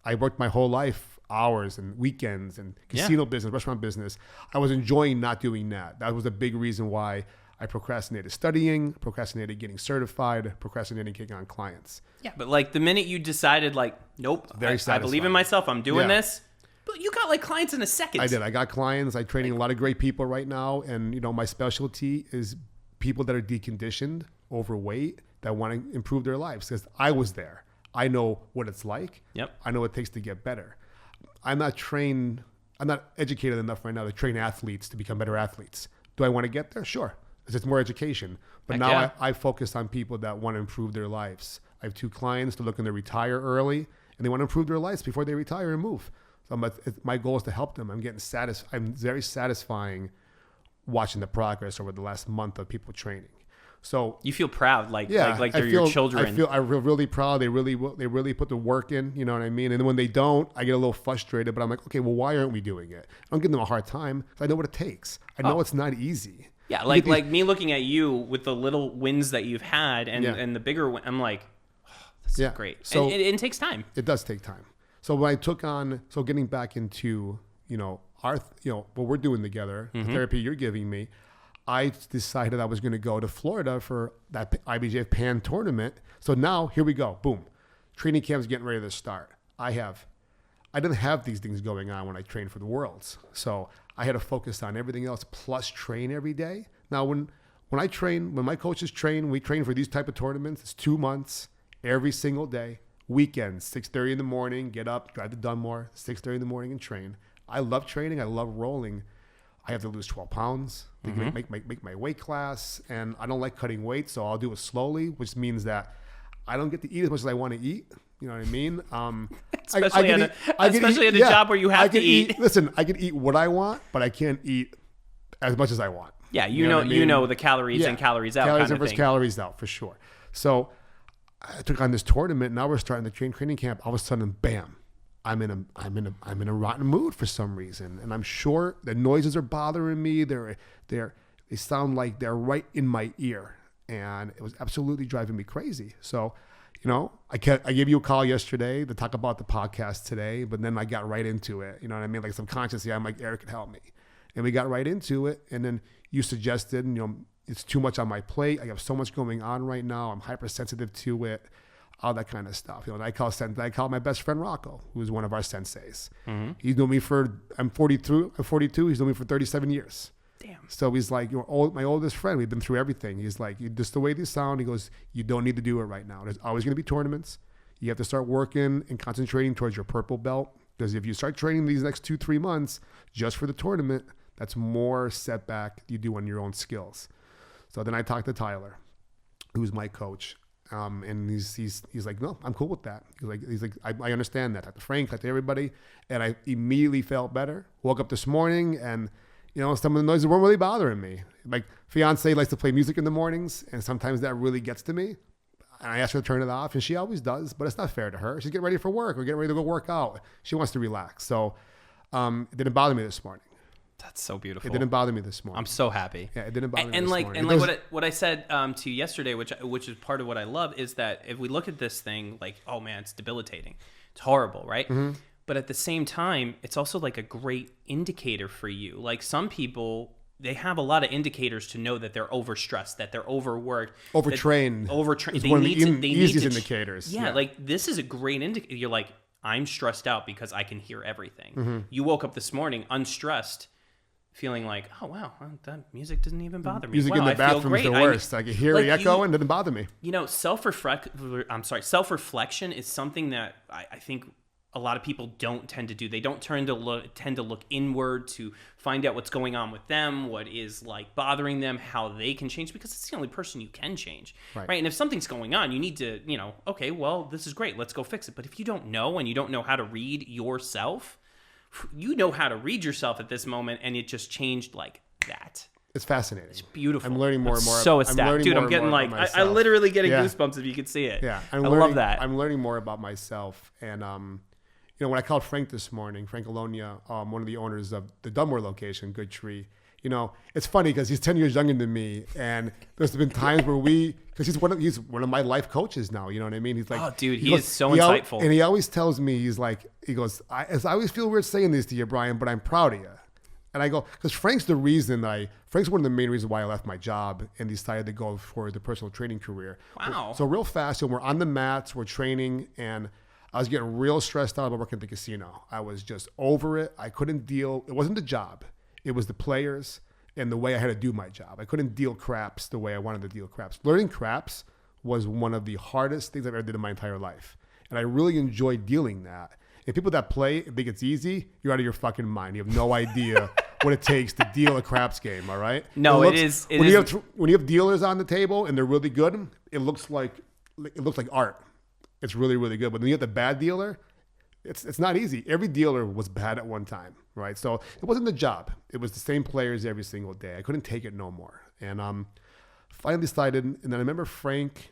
[SPEAKER 1] I worked my whole life, hours and weekends and casino business, restaurant business. I was enjoying not doing that. That was a big reason why I procrastinated studying, procrastinated getting certified, procrastinated getting on clients.
[SPEAKER 2] Yeah, but like the minute you decided like, nope, I believe in myself, I'm doing this. But you got like clients in a second.
[SPEAKER 1] I did. I got clients. I'm training a lot of great people right now. And, you know, my specialty is people that are deconditioned, overweight, that want to improve their lives. Because I was there. I know what it's like.
[SPEAKER 2] Yep.
[SPEAKER 1] I know what it takes to get better. I'm not educated enough right now to train athletes to become better athletes. Do I want to get there? Sure. It's more education. But now I focus on people that want to improve their lives. I have 2 clients that are looking to retire early, and they want to improve their lives before they retire and move. So my goal is to help them. I'm very satisfying watching the progress over the last month of people training. So
[SPEAKER 2] you feel proud, like they're your children.
[SPEAKER 1] I feel really proud. They really put the work in. You know what I mean? And then when they don't, I get a little frustrated. But I'm like, okay, well, why aren't we doing it? I don't give them a hard time. I know what it takes. I know it's not easy.
[SPEAKER 2] Yeah, like me looking at you with the little wins that you've had and the bigger win, I'm like, oh, this is great. So and it takes time.
[SPEAKER 1] It does take time. So when I took on, getting back into, you know, what we're doing together, the therapy you're giving me, I decided I was going to go to Florida for that IBJF Pan tournament. So now here we go. Boom. Training camp's getting ready to start. I didn't have these things going on when I trained for the Worlds. So I had to focus on everything else plus train every day. Now when I train, when my coaches train, we train for these type of tournaments. It's 2 months, every single day. Weekends, 6:30 in the morning, get up, drive to Dunmore, 6:30 in the morning and train. I love training. I love rolling. I have to lose 12 pounds to make my weight class, and I don't like cutting weight, so I'll do it slowly, which means that I don't get to eat as much as I want to eat. You know what I mean?
[SPEAKER 2] Especially at a job where you have to eat.
[SPEAKER 1] Listen, I can eat what I want, but I can't eat as much as I want.
[SPEAKER 2] Yeah, you know the calories in, calories out.
[SPEAKER 1] Calories
[SPEAKER 2] in
[SPEAKER 1] versus calories out, for sure. So I took on this tournament. Now we're starting the training camp. All of a sudden, bam! I'm in a rotten mood for some reason, and I'm sure the noises are bothering me. They sound like they're right in my ear, and it was absolutely driving me crazy. So, you know, I gave you a call yesterday to talk about the podcast today, but then I got right into it. You know what I mean? Like subconsciously, I'm like, Eric could help me, and we got right into it. And then you suggested, you know, it's too much on my plate. I have so much going on right now. I'm hypersensitive to it. All that kind of stuff. You know, and I call my best friend Rocco, who's one of our senseis. Mm-hmm. He's known me I'm 42. He's known me for 37 years.
[SPEAKER 2] Damn.
[SPEAKER 1] So he's like, my oldest friend. We've been through everything. He's like, just the way these sound. He goes, you don't need to do it right now. There's always going to be tournaments. You have to start working and concentrating towards your purple belt. Because if you start training these next 2-3 months just for the tournament, that's more setback you do on your own skills. So then I talked to Tyler, who's my coach. And he's like, no, I'm cool with that. He's like, I understand that. Talked to Frank, talked to everybody, and I immediately felt better. Woke up this morning, and you know, some of the noises weren't really bothering me. Like fiance likes to play music in the mornings, and sometimes that really gets to me. And I ask her to turn it off, and she always does, but it's not fair to her. She's getting ready for work or getting ready to go work out. She wants to relax, so it didn't bother me this morning.
[SPEAKER 2] That's so beautiful.
[SPEAKER 1] It didn't bother me this morning.
[SPEAKER 2] I'm so happy.
[SPEAKER 1] Yeah, it didn't bother me
[SPEAKER 2] this
[SPEAKER 1] morning.
[SPEAKER 2] And like what I said to you yesterday, which is part of what I love, is that if we look at this thing like, oh man, it's debilitating, it's horrible, right? Mm-hmm. But at the same time, it's also like a great indicator for you. Like some people, they have a lot of indicators to know that they're overstressed, that they're overworked,
[SPEAKER 1] overtrained.
[SPEAKER 2] It's
[SPEAKER 1] one of the easiest indicators.
[SPEAKER 2] Yeah, like this is a great indicator. You're like, I'm stressed out because I can hear everything. Mm-hmm. You woke up this morning unstressed, feeling like, oh wow, that music doesn't even bother me.
[SPEAKER 1] Music in the bathroom is the worst. I could hear the echo and it didn't bother me.
[SPEAKER 2] You know, self-reflection is something that I think a lot of people don't tend to do. They don't tend to look inward to find out what's going on with them, what is like bothering them, how they can change, because it's the only person you can change, right? And if something's going on, you need to, okay, well, this is great, let's go fix it. But if you don't know, and you don't know how to read yourself, you know how to read yourself at this moment, and it just changed like that.
[SPEAKER 1] It's fascinating.
[SPEAKER 2] It's beautiful.
[SPEAKER 1] I'm learning more and more.
[SPEAKER 2] So ecstatic. Dude, I'm getting like, I literally getting goosebumps if you could see it.
[SPEAKER 1] Yeah.
[SPEAKER 2] I love that.
[SPEAKER 1] I'm learning more about myself. And, when I called Frank this morning, Frank Alonia, one of the owners of the Dunmore location, Good Tree, it's funny because he's 10 years younger than me. And there's been times where because he's one of my life coaches now, you know what I mean? He's like,
[SPEAKER 2] oh, dude, he is so insightful.
[SPEAKER 1] And he always tells me, he goes, I always feel weird saying this to you, Brian, but I'm proud of you. And I go, because Frank's one of the main reasons why I left my job and decided to go for the personal training career.
[SPEAKER 2] Wow.
[SPEAKER 1] So real fast, we're on the mats, we're training, and I was getting real stressed out about working at the casino. I was just over it. I couldn't deal. It wasn't the job. It was the players and the way I had to do my job. I couldn't deal craps the way I wanted to deal craps. Learning craps was one of the hardest things I've ever did in my entire life. And I really enjoyed dealing that. And people that play think it's easy, you're out of your fucking mind. You have no idea what it takes to deal a craps game, all right?
[SPEAKER 2] No,
[SPEAKER 1] when you have dealers on the table and they're really good, it looks like art. It's really, really good. But when you have the bad dealer, it's not easy. Every dealer was bad at one time, right? So it wasn't the job. It was the same players every single day. I couldn't take it no more. And finally decided, and then I remember Frank,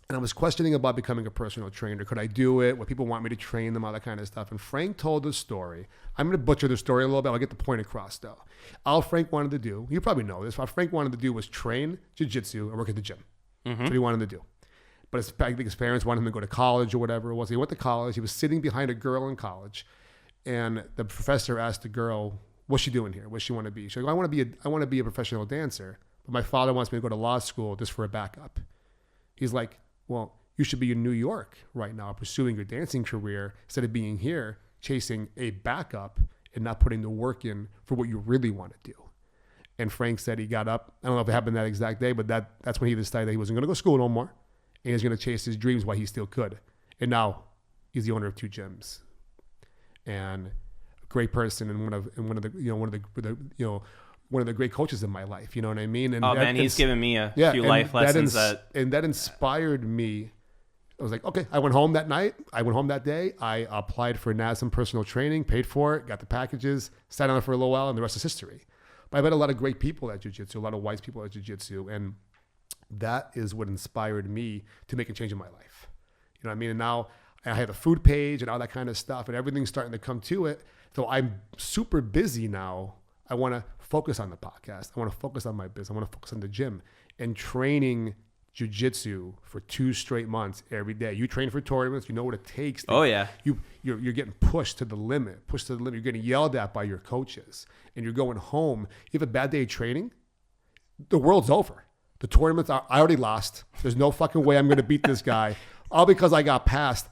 [SPEAKER 1] and I was questioning about becoming a personal trainer. Could I do it? Would people want me to train them? All that kind of stuff. And Frank told the story. I'm going to butcher the story a little bit. I'll get the point across, though. All Frank wanted to do, you probably know this, what Frank wanted to do was train jiu-jitsu and work at the gym. That's what he wanted to do. But I think his parents wanted him to go to college or whatever it was. He went to college. He was sitting behind a girl in college. And the professor asked the girl, what's she doing here? What does she want to be? She goes, I want to be a professional dancer. But my father wants me to go to law school just for a backup. He's like, well, you should be in New York right now pursuing your dancing career instead of being here chasing a backup and not putting the work in for what you really want to do. And Frank said he got up. I don't know if it happened that exact day, but that's when he decided that he wasn't going to go to school no more. And he's going to chase his dreams while he still could. And now he's the owner of 2 gyms, and a great person, and one of the great coaches in my life. You know what I mean? And
[SPEAKER 2] he's given me a few life lessons
[SPEAKER 1] that inspired me. I was like, okay. I went home that night. I went home that day. I applied for NASM personal training, paid for it, got the packages, sat on it for a little while, and the rest is history. But I met a lot of great people at jiu-jitsu, a lot of wise people at jiu-jitsu, and that is what inspired me to make a change in my life. You know what I mean? And now I have a food page and all that kind of stuff, and everything's starting to come to it. So I'm super busy now. I want to focus on the podcast. I want to focus on my business. I want to focus on the gym and training jiu-jitsu for 2 straight months every day. You train for tournaments. You know what it takes. You're getting pushed to the limit. You're getting yelled at by your coaches, and you're going home. You have a bad day of training, the world's over. The tournaments, I already lost. There's no fucking way I'm going to beat this guy. All because I got passed.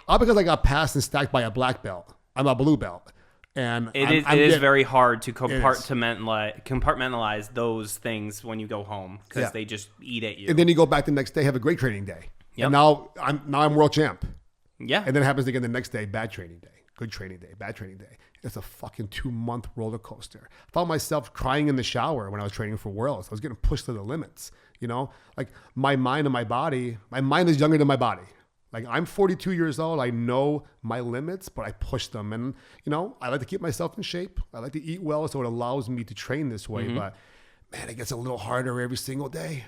[SPEAKER 1] All because I got passed and stacked by a black belt. I'm a blue belt. And
[SPEAKER 2] it is very hard to compartmentalize those things when you go home because they just eat at you.
[SPEAKER 1] And then you go back the next day, have a great training day.
[SPEAKER 2] Yep.
[SPEAKER 1] And now I'm world champ.
[SPEAKER 2] Yeah.
[SPEAKER 1] And then it happens again the next day, bad training day, good training day, bad training day. It's a fucking 2-month roller coaster. I found myself crying in the shower when I was training for Worlds. I was getting pushed to the limits, like my mind and my body. My mind is younger than my body. Like I'm 42 years old. I know my limits, but I push them. And, I like to keep myself in shape. I like to eat well, so it allows me to train this way. But man, it gets a little harder every single day.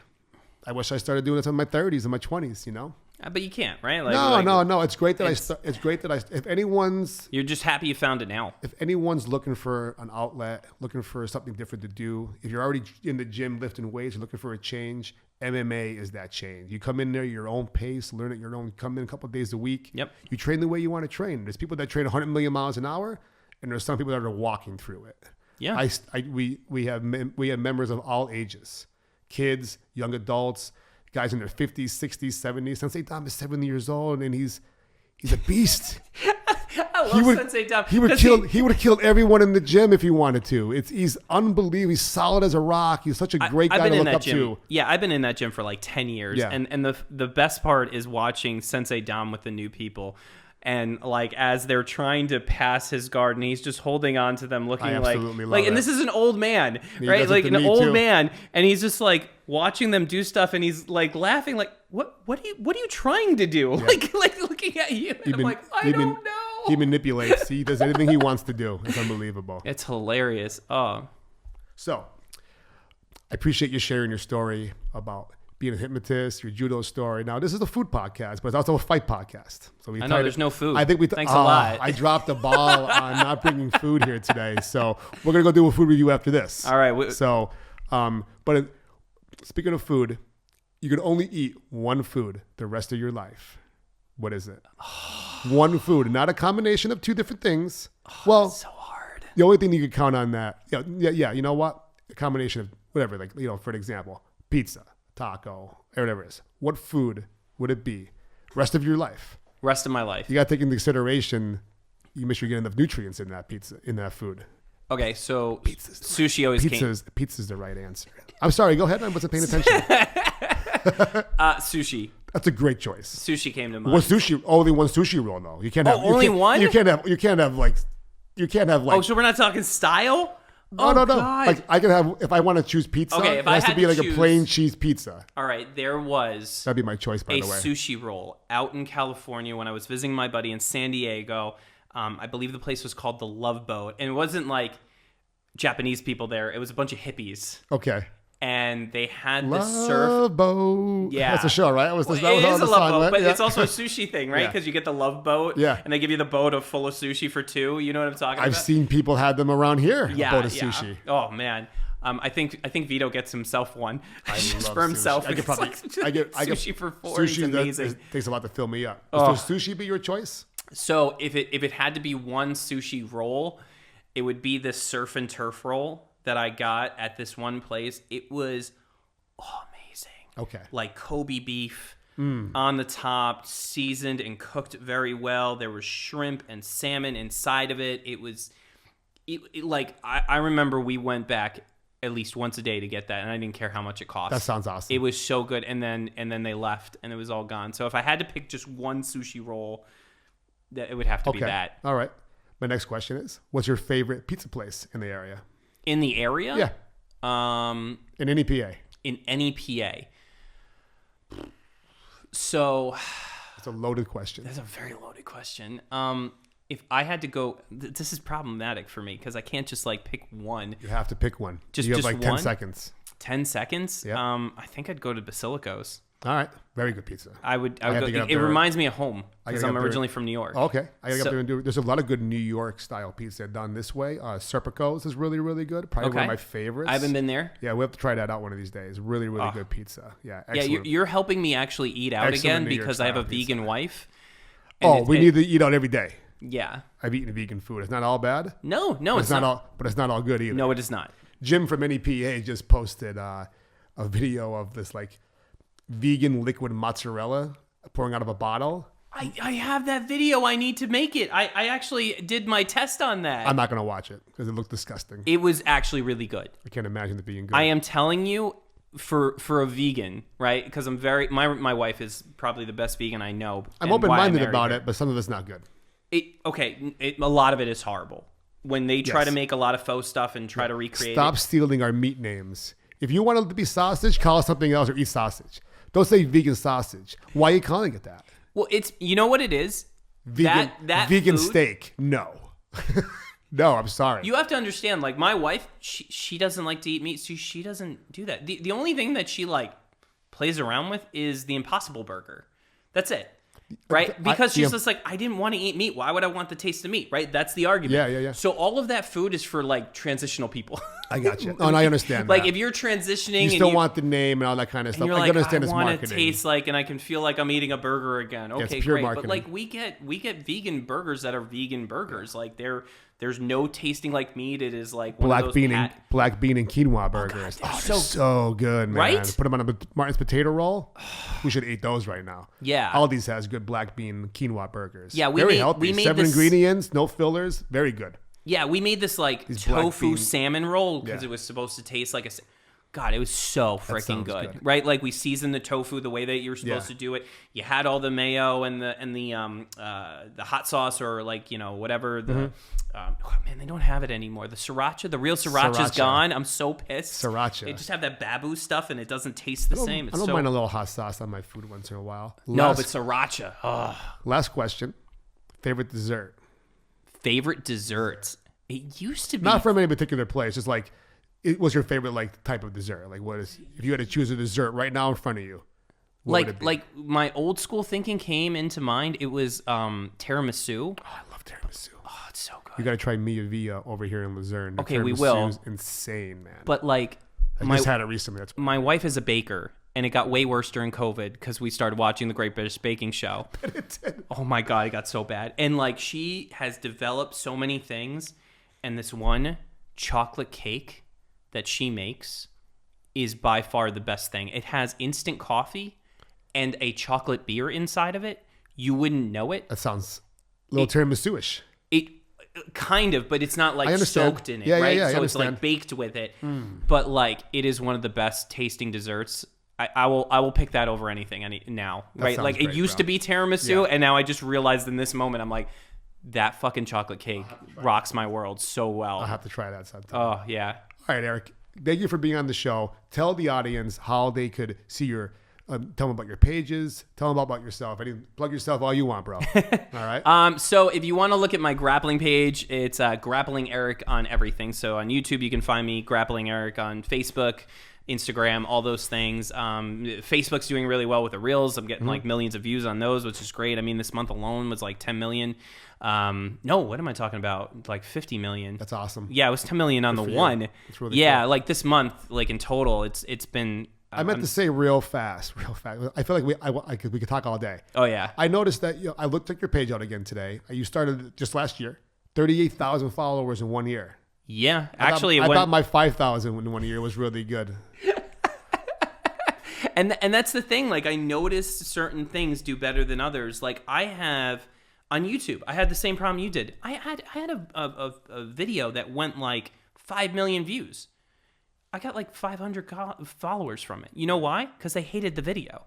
[SPEAKER 1] I wish I started doing this in my 30s and my 20s,
[SPEAKER 2] But you can't, right?
[SPEAKER 1] No. It's great that if anyone's...
[SPEAKER 2] You're just happy you found it now.
[SPEAKER 1] If anyone's looking for an outlet, looking for something different to do, if you're already in the gym lifting weights, you're looking for a change, MMA is that change. You come in there your own pace, learn at your own, come in a couple of days a week.
[SPEAKER 2] Yep.
[SPEAKER 1] You train the way you want to train. There's people that train 100 million miles an hour, and there's some people that are walking through it.
[SPEAKER 2] Yeah.
[SPEAKER 1] We have members of all ages. Kids, young adults, guys in their 50s, 60s, 70s. Sensei Dom is 70 years old, and he's a beast.
[SPEAKER 2] I love Sensei Dom.
[SPEAKER 1] He would have killed everyone in the gym if he wanted to. He's unbelievable. He's solid as a rock. He's such a great guy to look up to.
[SPEAKER 2] Yeah, I've been in that gym for like 10 years.
[SPEAKER 1] Yeah.
[SPEAKER 2] And the best part is watching Sensei Dom with the new people. And like as they're trying to pass his guard, and he's just holding on to them, looking
[SPEAKER 1] absolutely
[SPEAKER 2] and this is an old man, right? Like an old man, and he's just like watching them do stuff, and he's like laughing, like what are you trying to do? Yeah. Like looking at you, and I'm like, I don't know.
[SPEAKER 1] He manipulates. He does anything he wants to do. It's unbelievable.
[SPEAKER 2] It's hilarious. Oh,
[SPEAKER 1] so I appreciate you sharing your story about being a hypnotist, your judo story. Now, this is a food podcast, but it's also a fight podcast. So
[SPEAKER 2] I know there's no food.
[SPEAKER 1] I think
[SPEAKER 2] Thanks a lot.
[SPEAKER 1] I dropped the ball on not bringing food here today. So we're going to go do a food review after this.
[SPEAKER 2] All right.
[SPEAKER 1] Speaking of food, you can only eat one food the rest of your life. What is it? One food, not a combination of two different things. Well,
[SPEAKER 2] so hard.
[SPEAKER 1] The only thing you could count on that, yeah, you know what? A combination of whatever, like, for an example, pizza, taco, or whatever it is. What food would it be rest of your life?
[SPEAKER 2] Rest of my life.
[SPEAKER 1] You got to take into consideration, you make sure you get enough nutrients in that pizza, in that food.
[SPEAKER 2] Okay, so sushi always
[SPEAKER 1] Pizza's the right answer. I'm sorry, go ahead. I wasn't paying attention.
[SPEAKER 2] Sushi.
[SPEAKER 1] That's a great choice.
[SPEAKER 2] Sushi came to mind.
[SPEAKER 1] What sushi? Only one sushi roll though. You can't have
[SPEAKER 2] only one.
[SPEAKER 1] You can't have like.
[SPEAKER 2] Oh, so we're not talking style?
[SPEAKER 1] No.
[SPEAKER 2] God.
[SPEAKER 1] Like I can have if I want to choose pizza.
[SPEAKER 2] Okay,
[SPEAKER 1] it has to be like a plain cheese pizza.
[SPEAKER 2] All right, there was.
[SPEAKER 1] That'd be my choice, by the way.
[SPEAKER 2] A sushi roll out in California when I was visiting my buddy in San Diego. I believe the place was called the Love Boat, and it wasn't like Japanese people there. It was a bunch of hippies.
[SPEAKER 1] Okay.
[SPEAKER 2] And they had the
[SPEAKER 1] Love Boat.
[SPEAKER 2] Yeah.
[SPEAKER 1] That's a show, right? It is
[SPEAKER 2] a Love Boat, but it's also a sushi thing, right? Because you get the Love Boat,
[SPEAKER 1] yeah,
[SPEAKER 2] and they give you the boat of full of sushi for two. You know what I'm talking about?
[SPEAKER 1] I've seen people had them around here.
[SPEAKER 2] Yeah,
[SPEAKER 1] a boat of sushi.
[SPEAKER 2] Oh man. I think Vito gets himself one just for
[SPEAKER 1] sushi.
[SPEAKER 2] himself.
[SPEAKER 1] I get
[SPEAKER 2] sushi for $4.
[SPEAKER 1] Sushi
[SPEAKER 2] is amazing.
[SPEAKER 1] That takes a lot to fill me up.
[SPEAKER 2] Oh.
[SPEAKER 1] Does sushi be your choice?
[SPEAKER 2] So if it had to be one sushi roll, it would be this surf and turf roll that I got at this one place. It was amazing.
[SPEAKER 1] Okay.
[SPEAKER 2] Like Kobe beef on the top, seasoned and cooked very well. There was shrimp and salmon inside of it. It was I remember we went back at least once a day to get that, and I didn't care how much it cost.
[SPEAKER 1] That sounds awesome.
[SPEAKER 2] It was so good, and then they left, and it was all gone. So if I had to pick just one sushi roll, that it would have to be that.
[SPEAKER 1] All right. My next question is, what's your favorite pizza place in the area?
[SPEAKER 2] In the area?
[SPEAKER 1] Yeah. In any PA.
[SPEAKER 2] In any PA. So
[SPEAKER 1] it's a loaded question.
[SPEAKER 2] That's a very loaded question. If I had to go, this is problematic for me because I can't just like pick one.
[SPEAKER 1] You have to pick one.
[SPEAKER 2] You
[SPEAKER 1] have like 10
[SPEAKER 2] one?
[SPEAKER 1] seconds.
[SPEAKER 2] 10 seconds?
[SPEAKER 1] Yeah.
[SPEAKER 2] I think I'd go to Basilico's.
[SPEAKER 1] All right. Very good pizza.
[SPEAKER 2] I would go. It reminds me of home because I'm originally from New York.
[SPEAKER 1] Okay. I gotta get up there and do it. There's a lot of good New York style pizza done this way. Serpico's is really, really good. Probably one of my favorites.
[SPEAKER 2] I haven't been there.
[SPEAKER 1] Yeah, we have to try that out one of these days. Really, really good pizza. Yeah. Excellent.
[SPEAKER 2] Yeah, you're helping me actually eat out again because I have a vegan wife.
[SPEAKER 1] We need to eat out every day.
[SPEAKER 2] Yeah.
[SPEAKER 1] I've eaten vegan food. It's not all bad.
[SPEAKER 2] No, it's
[SPEAKER 1] not. But it's not all good either.
[SPEAKER 2] No, it is not.
[SPEAKER 1] Jim from NEPA just posted a video of this like vegan liquid mozzarella pouring out of a bottle.
[SPEAKER 2] I have that video. I need to make it. I actually did my test on that.
[SPEAKER 1] I'm not going to watch it because it looked disgusting.
[SPEAKER 2] It was actually really good.
[SPEAKER 1] I can't imagine it being good.
[SPEAKER 2] I am telling you, for a vegan, right? Because I'm my wife is probably the best vegan I know.
[SPEAKER 1] I'm open-minded about it, but some of it's not good.
[SPEAKER 2] A lot of it is horrible. When they try to make a lot of faux stuff and try to recreate
[SPEAKER 1] Stop stealing our meat names. If you want it to be sausage, call it something else or eat sausage. Don't say vegan sausage. Why are you calling it that?
[SPEAKER 2] Well, you know what it is?
[SPEAKER 1] Vegan,
[SPEAKER 2] that
[SPEAKER 1] vegan
[SPEAKER 2] food,
[SPEAKER 1] steak. No. No, I'm sorry.
[SPEAKER 2] You have to understand, like my wife, she doesn't like to eat meat, so she doesn't do that. The only thing that she like plays around with is the Impossible Burger. That's it. Right? Because she's just like, I didn't want to eat meat. Why would I want the taste of meat? Right? That's the argument.
[SPEAKER 1] Yeah.
[SPEAKER 2] So all of that food is for like transitional people.
[SPEAKER 1] I got you. Oh, and I understand
[SPEAKER 2] like
[SPEAKER 1] that.
[SPEAKER 2] if you're transitioning,
[SPEAKER 1] you still want the name and all that kind of stuff.
[SPEAKER 2] You're
[SPEAKER 1] I understand
[SPEAKER 2] I
[SPEAKER 1] it's
[SPEAKER 2] want
[SPEAKER 1] marketing.
[SPEAKER 2] to taste like, and I can feel like I'm eating a burger again. Okay,
[SPEAKER 1] it's pure
[SPEAKER 2] great.
[SPEAKER 1] marketing.
[SPEAKER 2] But like we get vegan burgers that are vegan burgers. Like there's no tasting like meat. It is like one
[SPEAKER 1] black
[SPEAKER 2] of those
[SPEAKER 1] bean and quinoa burgers.
[SPEAKER 2] God,
[SPEAKER 1] they're so good, man.
[SPEAKER 2] Right?
[SPEAKER 1] Put them on a Martin's potato roll. We should eat those right now.
[SPEAKER 2] Yeah.
[SPEAKER 1] Aldi's has good black bean quinoa burgers.
[SPEAKER 2] Yeah,
[SPEAKER 1] very healthy. 7 ingredients, no fillers, very good.
[SPEAKER 2] Yeah, we made this like tofu salmon roll because it was supposed to taste like God, it was so freaking
[SPEAKER 1] sounds
[SPEAKER 2] good.
[SPEAKER 1] good.
[SPEAKER 2] Right? Like we seasoned the tofu the way that you're supposed to do it. You had all the mayo and the hot sauce or like, you know, whatever the oh man, they don't have it anymore. The sriracha, the real sriracha's gone. I'm so pissed.
[SPEAKER 1] Sriracha.
[SPEAKER 2] They just have that babu stuff and it doesn't taste the same.
[SPEAKER 1] I don't mind a little hot sauce on my food once in a while.
[SPEAKER 2] No, but sriracha. Oh.
[SPEAKER 1] Last question. Favorite dessert?
[SPEAKER 2] Favorite desserts? It used to be
[SPEAKER 1] Not from any particular place. Just like, what's your favorite like type of dessert? Like, what is, if you had to choose a dessert right now in front of you, what would it be?
[SPEAKER 2] like my old school thinking came into mind. It was tiramisu.
[SPEAKER 1] Oh, I love tiramisu.
[SPEAKER 2] Oh, it's so good.
[SPEAKER 1] You got to try Mia Via over here in Luzerne. The
[SPEAKER 2] Okay, we
[SPEAKER 1] tiramisu
[SPEAKER 2] will.
[SPEAKER 1] is insane, man.
[SPEAKER 2] But like,
[SPEAKER 1] I just had it recently. That's
[SPEAKER 2] my wife is a baker, and it got way worse during COVID because we started watching the Great British Baking Show.
[SPEAKER 1] it did.
[SPEAKER 2] Oh my God, it got so bad. And like, she has developed so many things, and this one chocolate cake that she makes is by far the best thing. It has instant coffee and a chocolate beer inside of it. You wouldn't know it.
[SPEAKER 1] That sounds a little tiramisu-ish.
[SPEAKER 2] It kind of, but it's not like soaked in it,
[SPEAKER 1] Yeah,
[SPEAKER 2] right?
[SPEAKER 1] yeah,
[SPEAKER 2] so
[SPEAKER 1] I
[SPEAKER 2] it's like
[SPEAKER 1] understand.
[SPEAKER 2] baked with it. But like, it is one of the best tasting desserts. I will pick that over anything now, right?
[SPEAKER 1] sounds
[SPEAKER 2] Like
[SPEAKER 1] great,
[SPEAKER 2] it used
[SPEAKER 1] bro.
[SPEAKER 2] to be tiramisu, and now I just realized in this moment, I'm like, that fucking chocolate cake rocks my world so well.
[SPEAKER 1] I'll have to try that sometime.
[SPEAKER 2] Oh yeah.
[SPEAKER 1] All right, Eric. Thank you for being on the show. Tell the audience how they could see your, tell them about your pages. Tell them about yourself. Plug yourself all you want, bro. All right.
[SPEAKER 2] So if you want to look at my grappling page, it's Grappling Eric on everything. So on YouTube, you can find me Grappling Eric. On Facebook, Instagram, all those things. Facebook's doing really well with the Reels. I'm getting like millions of views on those, which is great. I mean, this month alone was like 10 million. No, what am I talking about? Like 50 million.
[SPEAKER 1] That's awesome.
[SPEAKER 2] Yeah, it was 10 million on the
[SPEAKER 1] for you.
[SPEAKER 2] one.
[SPEAKER 1] It's really
[SPEAKER 2] yeah,
[SPEAKER 1] cool.
[SPEAKER 2] like this month, like in total, it's been.
[SPEAKER 1] I meant to say real fast. I feel like we could talk all day.
[SPEAKER 2] Oh yeah.
[SPEAKER 1] I noticed that I looked at your page out again today. You started just last year. 38,000 followers in 1 year.
[SPEAKER 2] Yeah, actually,
[SPEAKER 1] I thought my 5,000 in 1 year was really good.
[SPEAKER 2] And that's the thing. Like, I noticed certain things do better than others. Like, I have on YouTube, I had the same problem you did. I had a video that went like 5 million views. I got like 500 followers from it. You know why? Because they hated the video.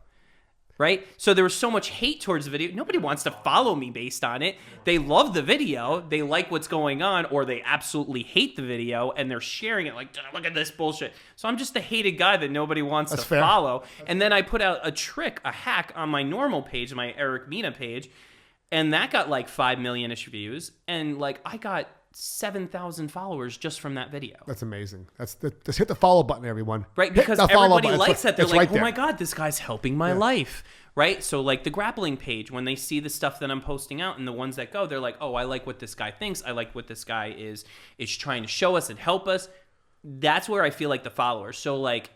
[SPEAKER 2] Right? So there was so much hate towards the video. Nobody wants to follow me based on it. They love the video. They like what's going on, or they absolutely hate the video and they're sharing it like, look at this bullshit. So I'm just the hated guy that nobody wants to
[SPEAKER 1] fair.
[SPEAKER 2] follow. And then I put out a hack on my normal page, my Eric Mina page, and that got like 5 million-ish views. And like, I got 7,000 followers just from that video.
[SPEAKER 1] That's amazing. Just hit the follow button, everyone.
[SPEAKER 2] Right,
[SPEAKER 1] Hit
[SPEAKER 2] because
[SPEAKER 1] the follow
[SPEAKER 2] everybody
[SPEAKER 1] button.
[SPEAKER 2] likes that. They're
[SPEAKER 1] It's
[SPEAKER 2] like,
[SPEAKER 1] right
[SPEAKER 2] oh
[SPEAKER 1] there.
[SPEAKER 2] my God, this guy's helping my life. Right? So like the grappling page, when they see the stuff that I'm posting out and the ones that go, they're like, oh, I like what this guy thinks. I like what this guy is trying to show us and help us. That's where I feel like the followers. So like,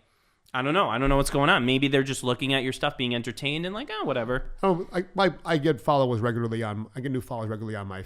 [SPEAKER 2] I don't know what's going on. Maybe they're just looking at your stuff, being entertained, and like, oh, whatever.
[SPEAKER 1] Oh, I get followers regularly on. I get new followers regularly on my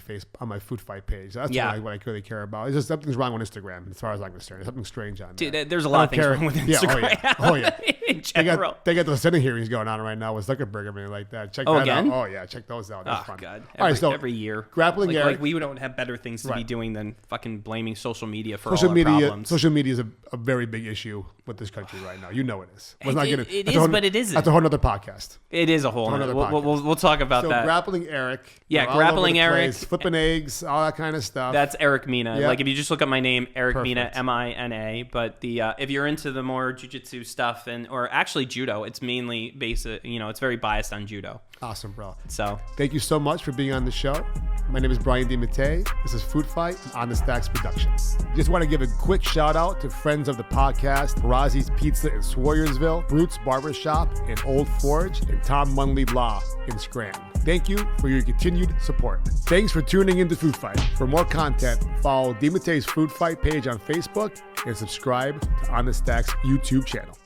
[SPEAKER 1] food fight page. That's what I really care about. It's just something's wrong on Instagram, as far as I'm concerned. There's something strange on there.
[SPEAKER 2] Dude, there's a lot of things wrong with Instagram.
[SPEAKER 1] Yeah, oh yeah.
[SPEAKER 2] In general.
[SPEAKER 1] They got those Senate hearings going on right now with Zuckerberg and everything like that. Check
[SPEAKER 2] Oh,
[SPEAKER 1] that
[SPEAKER 2] again?
[SPEAKER 1] out. Oh yeah, check those out. That's
[SPEAKER 2] Oh
[SPEAKER 1] fun.
[SPEAKER 2] God!
[SPEAKER 1] All right, so
[SPEAKER 2] Every year,
[SPEAKER 1] Grappling Eric.
[SPEAKER 2] like we don't have better things to be doing than fucking blaming social media for all
[SPEAKER 1] Social
[SPEAKER 2] our
[SPEAKER 1] media.
[SPEAKER 2] problems.
[SPEAKER 1] Social media is a very big issue with this country right now. You know it is. Let's not get
[SPEAKER 2] It
[SPEAKER 1] that's
[SPEAKER 2] is,
[SPEAKER 1] a whole-
[SPEAKER 2] but it isn't.
[SPEAKER 1] That's a whole other podcast.
[SPEAKER 2] It is a whole
[SPEAKER 1] Another
[SPEAKER 2] nother. We'll talk about
[SPEAKER 1] So
[SPEAKER 2] that.
[SPEAKER 1] Grappling Eric.
[SPEAKER 2] Yeah,
[SPEAKER 1] you're all
[SPEAKER 2] Grappling
[SPEAKER 1] over the
[SPEAKER 2] Eric.
[SPEAKER 1] place, flipping eggs, all that kind of stuff.
[SPEAKER 2] That's Eric Mina.
[SPEAKER 1] Yeah.
[SPEAKER 2] Like if you just look up my name, Eric Mina,
[SPEAKER 1] Perfect.
[SPEAKER 2] Mina. But the if you're into the more jiu-jitsu stuff or actually judo, it's mainly based. It's very biased on judo.
[SPEAKER 1] Awesome, bro.
[SPEAKER 2] So
[SPEAKER 1] Thank you so much for being on the show. My name is Brian DiMattei. This is Food Fight and On the Stacks Productions. Just want to give a quick shout out to friends of the podcast, Razzi's Pizza in Sawyersville, Brutes Barbershop in Old Forge, and Tom Munley Law in Scranton. Thank you for your continued support. Thanks for tuning into Food Fight. For more content, follow DiMattei's Food Fight page on Facebook and subscribe to On the Stacks YouTube channel.